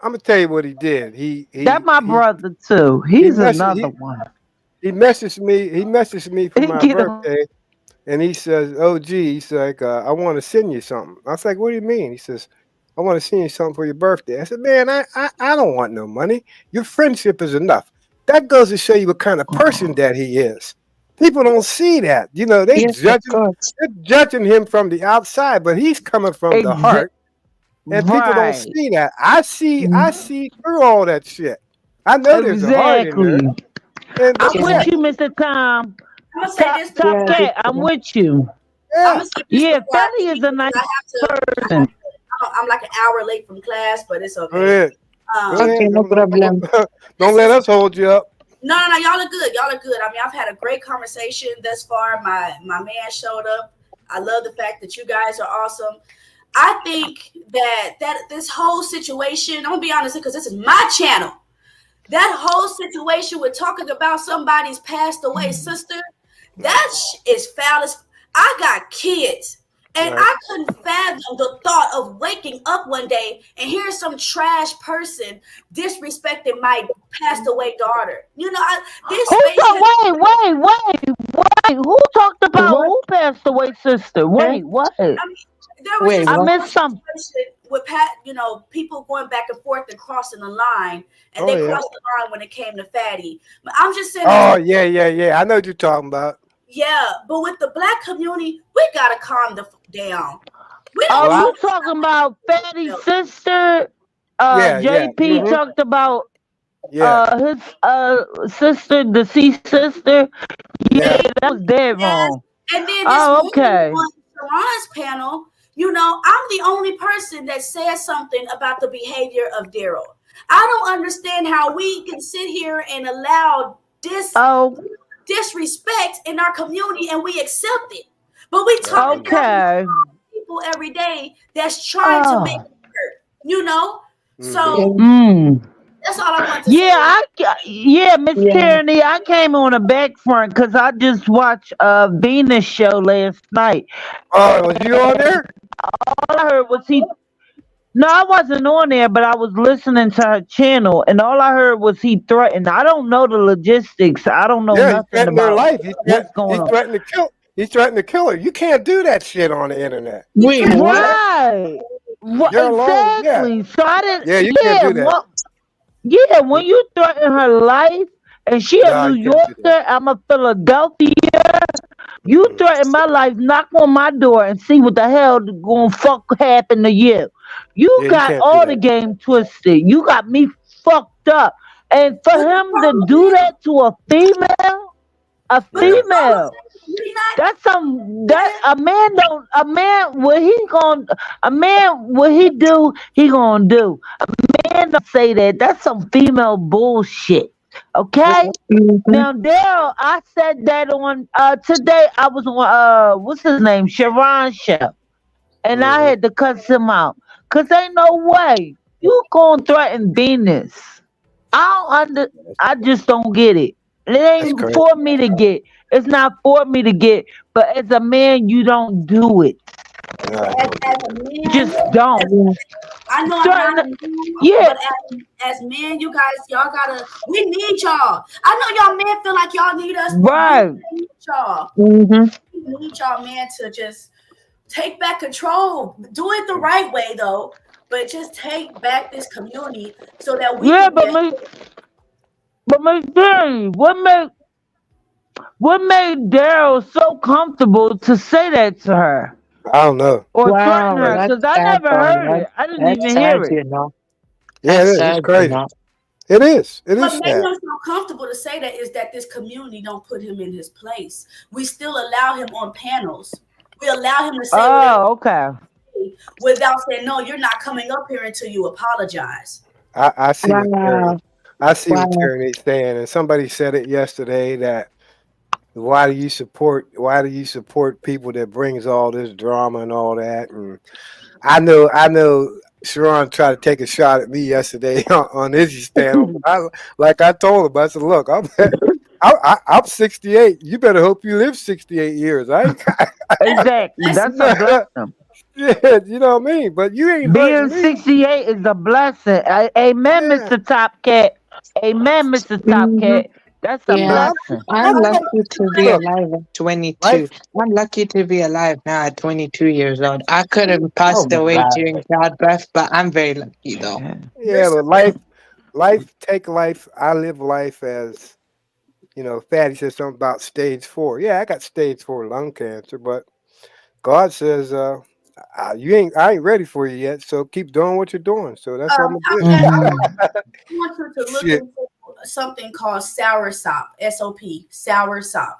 I'm gonna tell you what he did. That's my brother too. He's another one. He messaged me for my birthday, and he says, "Oh, gee," he's like, "I want to send you something." I was like, "What do you mean?" He says, "I want to send you something for your birthday." I said, "Man, I don't want no money. Your friendship is enough." That goes to show you what kind of person that he is. People don't see that. You know, they're judging him from the outside, but he's coming from the heart. And people don't see that. I see through all that shit. I know there's a heart in there. I'm with you, Mr. Tom. Top Cat, I'm with you. Yeah, Fatty is a nice person. I'm like an hour late from class, but it's okay. Okay, no problem. Don't let us hold you up. No, y'all are good. Y'all are good. I mean, I've had a great conversation thus far. My man showed up. I love the fact that you guys are awesome. I think that this whole situation, I'm gonna be honest, because this is my channel. That whole situation with talking about somebody's passed away sister, that is foul as. I got kids, and I couldn't fathom the thought of waking up one day and hearing some trash person disrespecting my passed away daughter. You know, wait. Who talked about who passed away sister? Wait, what? I mean, I missed something with people going back and forth and crossing the line, and they crossed the line when it came to Fatty. But I'm just saying. Oh yeah. I know what you're talking about. Yeah, but with the black community, we gotta calm the down. You talking about Fatty's sister? JP talked about his sister, deceased sister. Yeah, Yeah. that was dead Yes. wrong. And then this Oh, morning okay. on Sharon's panel, you know, I'm the only person that said something about the behavior of Daryl. I don't understand how we can sit here and allow disrespect in our community and we accept it. But we talk Okay. people every day that's trying to make it hurt, you know? So that's all I want to say. Miss Tierney, I came on the back front because I just watched Venus show last night. Oh, was you on there? All I heard was he. No, I wasn't on there, but I was listening to her channel, and all I heard was he threatened. I don't know the logistics. I don't know Yeah, he nothing threatened her about life. what's going He on. threatened to kill. He threatened to kill her. You can't do that shit on the internet. Wait, what? Right. What, You're alone. exactly. So I didn't. Yeah, you can't do that. When you threaten her life, and she a Nah, New you can't do Yorker, I'm a Philadelphia. You threaten my life, knock on my door, and see what the hell gonna fuck happen to you. You Yeah, you got can't do all that. the game twisted. You got me fucked up. And for him to do that to a female, that's a man what he do, he gonna do. A man don't say that. That's some female bullshit. Okay? Now Daryl, I said that on today I was on what's his name? Sharon show. And I had to cuss him out. Cause ain't no way you gonna threaten Venus. I just don't get it. It ain't crazy. for me to get. It's not for me to get. But as a man, you don't do it. As a man, Just don't. I know I'm not a man, but as men, you guys, y'all gotta. We need y'all. I know y'all men feel like y'all need us. Right. We need y'all. Mm-hmm. We need y'all, man, to just take back control. Do it the right way, though. But just take back this community so that we. Yeah, can but Miss Jerry, what made Daryl so comfortable to say that to her? I don't know. Or Wow, threaten her? that's Because I sad, never though. heard it. I didn't That's even sad, hear it. you know. Yeah, it That's is. It's sad, you crazy. know. It is. It is What made sad. him so comfortable to say that is that this community don't put him in his place. We still allow him on panels. We allow him to say okay. without saying, no, you're not coming up here until you apologize. I see what Wow. Tierney, I see what Wow. Tierney's saying, and somebody said it yesterday that why do you support people that brings all this drama and all that? And I know Sharon tried to take a shot at me yesterday on Izzy's panel. I told him, I said, look, I'm 68. You better hope you live 68 years. Exactly. That's a blessing. Yeah, you know what I mean? But you ain't Being hurting me. 68 is a blessing. Amen, Yeah. Mr. Top Cat. Amen, Mr. Top Cat. That's a Yeah, blessing. I'm lucky to be Look, alive at 22. life. I'm lucky to be alive now at 22 years old. I could have Oh passed my away God. during childbirth, but I'm very lucky though. Yeah, but life. I live life as, Fatty said something about stage 4. Yeah, I got stage 4 lung cancer, but God says, I ain't ready for you yet, so keep doing what you're doing. So that's what I'm gonna do. I want you to look Shit. into something called soursop, S-O-P, soursop.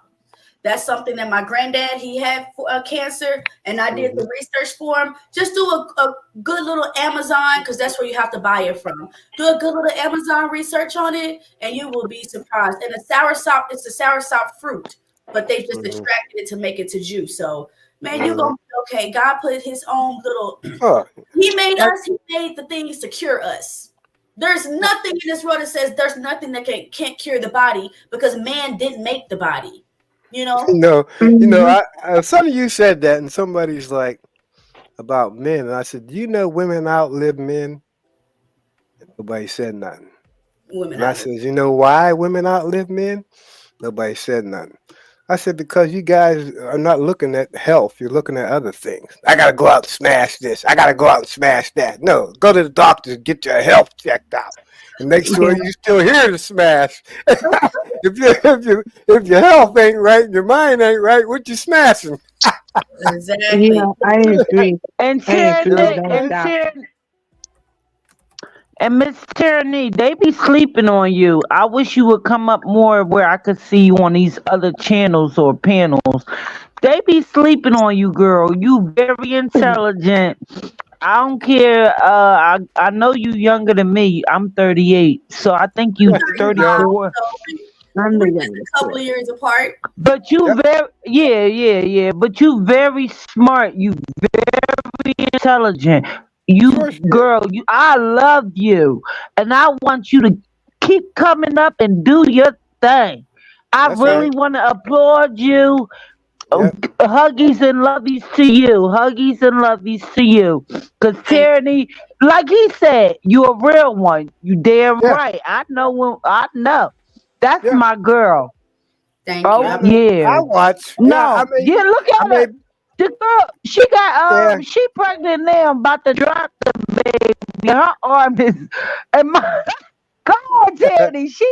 That's something that my granddad, he had cancer, and I did the research for him. Just do a good little Amazon, because that's where you have to buy it from. Do a good little Amazon research on it, and you will be surprised. And the soursop, it's a soursop fruit, but they just extracted it to make it to juice. So, man, you're going to be okay. God put his own little, he made us, he made the things to cure us. There's nothing in this world that says there's nothing that can't cure the body, because man didn't make the body. You know? Some of you said that, and somebody's like about men, and I said, do you know women outlive men? And nobody said nothing. And I said, you know why women outlive men? Nobody said nothing. I said, because you guys are not looking at health, you're looking at other things. I gotta go out and smash this. I gotta go out and smash that. No, go to the doctor and get your health checked out and make sure you're still here to smash. if your health ain't right, your mind ain't right, what you smashing? Exactly. Yeah, I agree. And I agree Tierney, about that. And Miss Tyranny, they be sleeping on you. I wish you would come up more where I could see you on these other channels or panels. They be sleeping on you, girl. You very intelligent. I don't care. I know you younger than me. I'm 38, so I think you 34. We're just a couple of years apart. But you very But you very smart. You very intelligent. Girl, I love you, and I want you to keep coming up and do your thing. I really want to applaud you. Huggies and lovies to you. Huggies and lovies to you. Because Tyranny, like he said, you a real one. You damn right. I know. That's my girl. Thank you. Yeah. I watch. No. Look at her. The girl, she got she pregnant now, about to drop the baby. Her arm is come on, Tyranny. She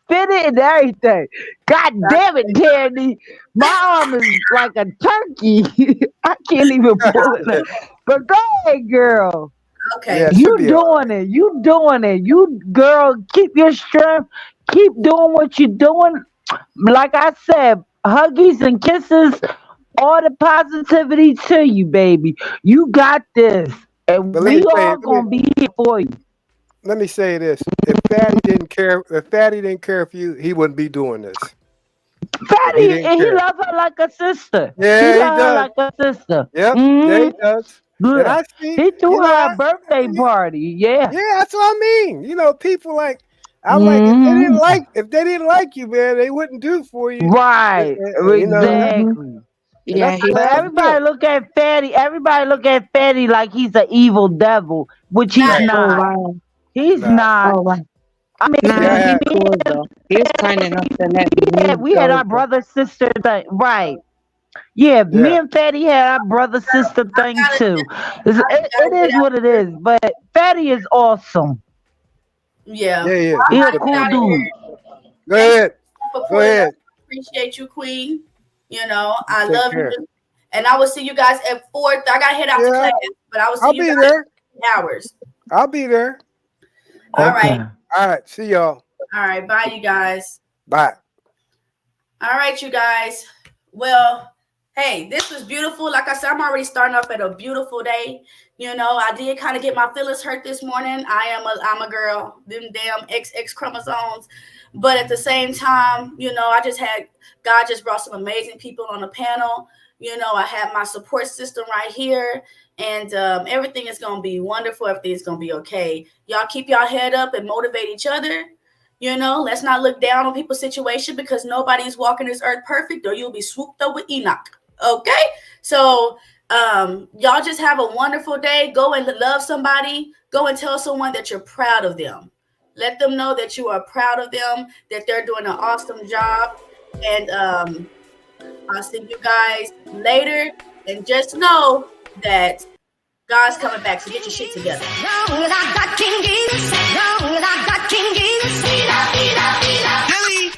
fitted and everything. God damn it, Tyranny. My arm is like a turkey. I can't even pull it up. But go ahead, girl. Okay. Yeah, You doing it. You doing it. You girl, keep your strength. Keep doing what you're doing. Like I said, huggies and kisses. All the positivity to you, baby. You got this. And we all gonna be here for you. Let me say this. If Fatty didn't care for you, he wouldn't be doing this. Fatty, and he love her like a sister. Yeah, he love her like a sister. Yep, yeah, he does. Look, And I see, he threw her a birthday party. Yeah. Yeah, that's what I mean. You know, people like I'm like if they didn't like you, man, they wouldn't do for you. Right. You know? Exactly. Yeah, But everybody look at Fatty. Everybody look at Fatty like he's an evil devil, which he's not. wow. He's not. Oh, wow. I mean, Nah, he's cool though. He's kind enough to let me we had go, our but- brother sister thing, right? Yeah, me and Fatty had our brother sister thing too. It is what it is, but Fatty is awesome. Yeah. Yeah. He's a cool dude. Go ahead. Go ahead. Appreciate you, Queen. You know, I Take love care. you. And I will see you guys at 4. I got to head out to class, but I will see I'll you be guys there. in hours. I'll be there. All right. All right. See y'all. All right. Bye, you guys. Bye. All right, you guys. Well, hey, this was beautiful. Like I said, I'm already starting off at a beautiful day. You know, I did kind of get my feelings hurt this morning. I'm a girl, them damn XX chromosomes. But at the same time, you know, God just brought some amazing people on the panel. You know, I have my support system right here, and everything is going to be wonderful. Everything is going to be okay. Y'all keep y'all head up and motivate each other. You know, let's not look down on people's situation, because nobody's walking this earth perfect, or you'll be swooped up with Enoch. Okay? So y'all just have a wonderful day. Go and love somebody. Go and tell someone that you're proud of them. Let them know that you are proud of them, that they're doing an awesome job. And I'll see you guys later. And just know that God's coming back, so get your shit together.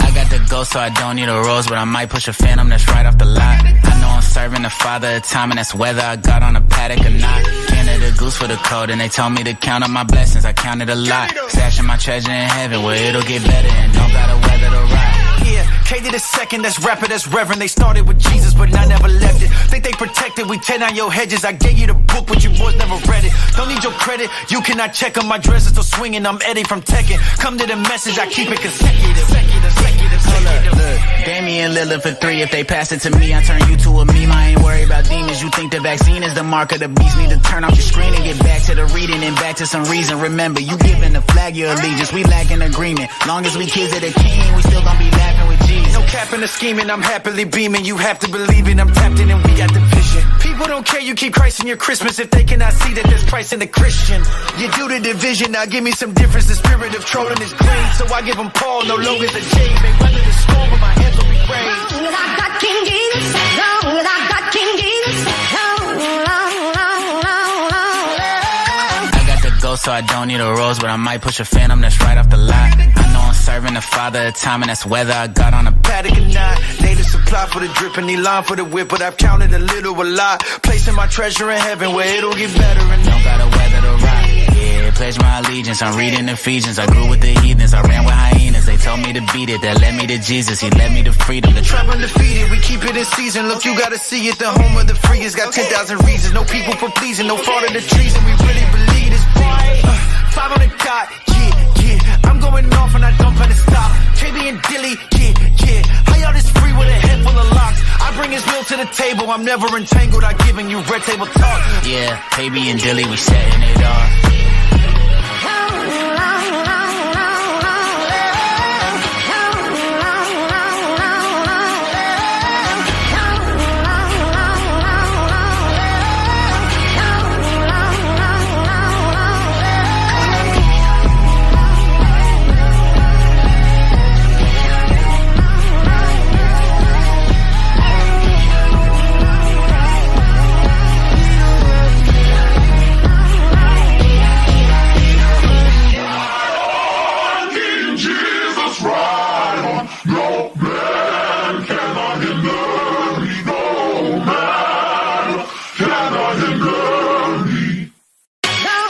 I got the go, so I don't need a rose, but I might push a phantom that's right off the lot. I know I'm serving the father of time, and that's whether I got on a paddock or not. Canada Goose for the code, and they told me to count up my blessings. I counted a lot, stashing my treasure in heaven where it'll get better and don't gotta weather the ride. Yeah, K to the second, that's rapper, that's reverend. They started with Jesus, but I never left it. Think they protected, we tear down your hedges. I gave you the book, but you boys never read it. Don't need your credit, you cannot check on my dress, it's still swinging. I'm Eddie from Tekken. Come to the message, I keep it consecutive. Hold up, look, Damian Lillard for 3. If they pass it to me, I turn you to a meme. I ain't worried about demons. You think the vaccine is the mark of the beast? Need to turn off your screen and get back to the reading and back to some reason. Remember, you giving the flag your allegiance. We lack an agreement. Long as we kids of the king, we still gonna be laughing with Jesus. No cap in the scheming, I'm happily beaming. You have to believe it, I'm tapped in and we got the vision. People don't care, you keep Christ in your Christmas if they cannot see that there's Christ in the Christian. You do the division, now give me some difference. The spirit of trolling is green, so I give them Paul, no longer the J. May weather the storm, but my hands will be raised. Long as I got King Jesus, long as I got King Jesus, I got the go, so I don't need a rose, but I might push a phantom that's right off the lot. I know I'm serving the father of time, and that's whether I got on a paddock or not. Native supply for the drip and Elon for the whip, but I've counted a little a lot. Placing my treasure in heaven where it'll get better and don't gotta weather the ride. Yeah. Yeah, pledge my allegiance. I'm reading Ephesians. I grew with the heathens. I ran with hyenas. They told me to beat it. That led me to Jesus. He led me to freedom. The trap undefeated. We keep it in season. Look, you gotta see it. The home of the free has got 10,000 reasons. No people for pleasing. No fault of the treason. We really believe this, boy. 5 on the dot. Yeah. I'm going off and I don't plan to stop. KB and Dilly. Yeah. How y'all this free with a head full of locks? I bring his will to the table. I'm never entangled. I giving you red table talk. Yeah, KB and Dilly, we setting it off. Jesus, ride on your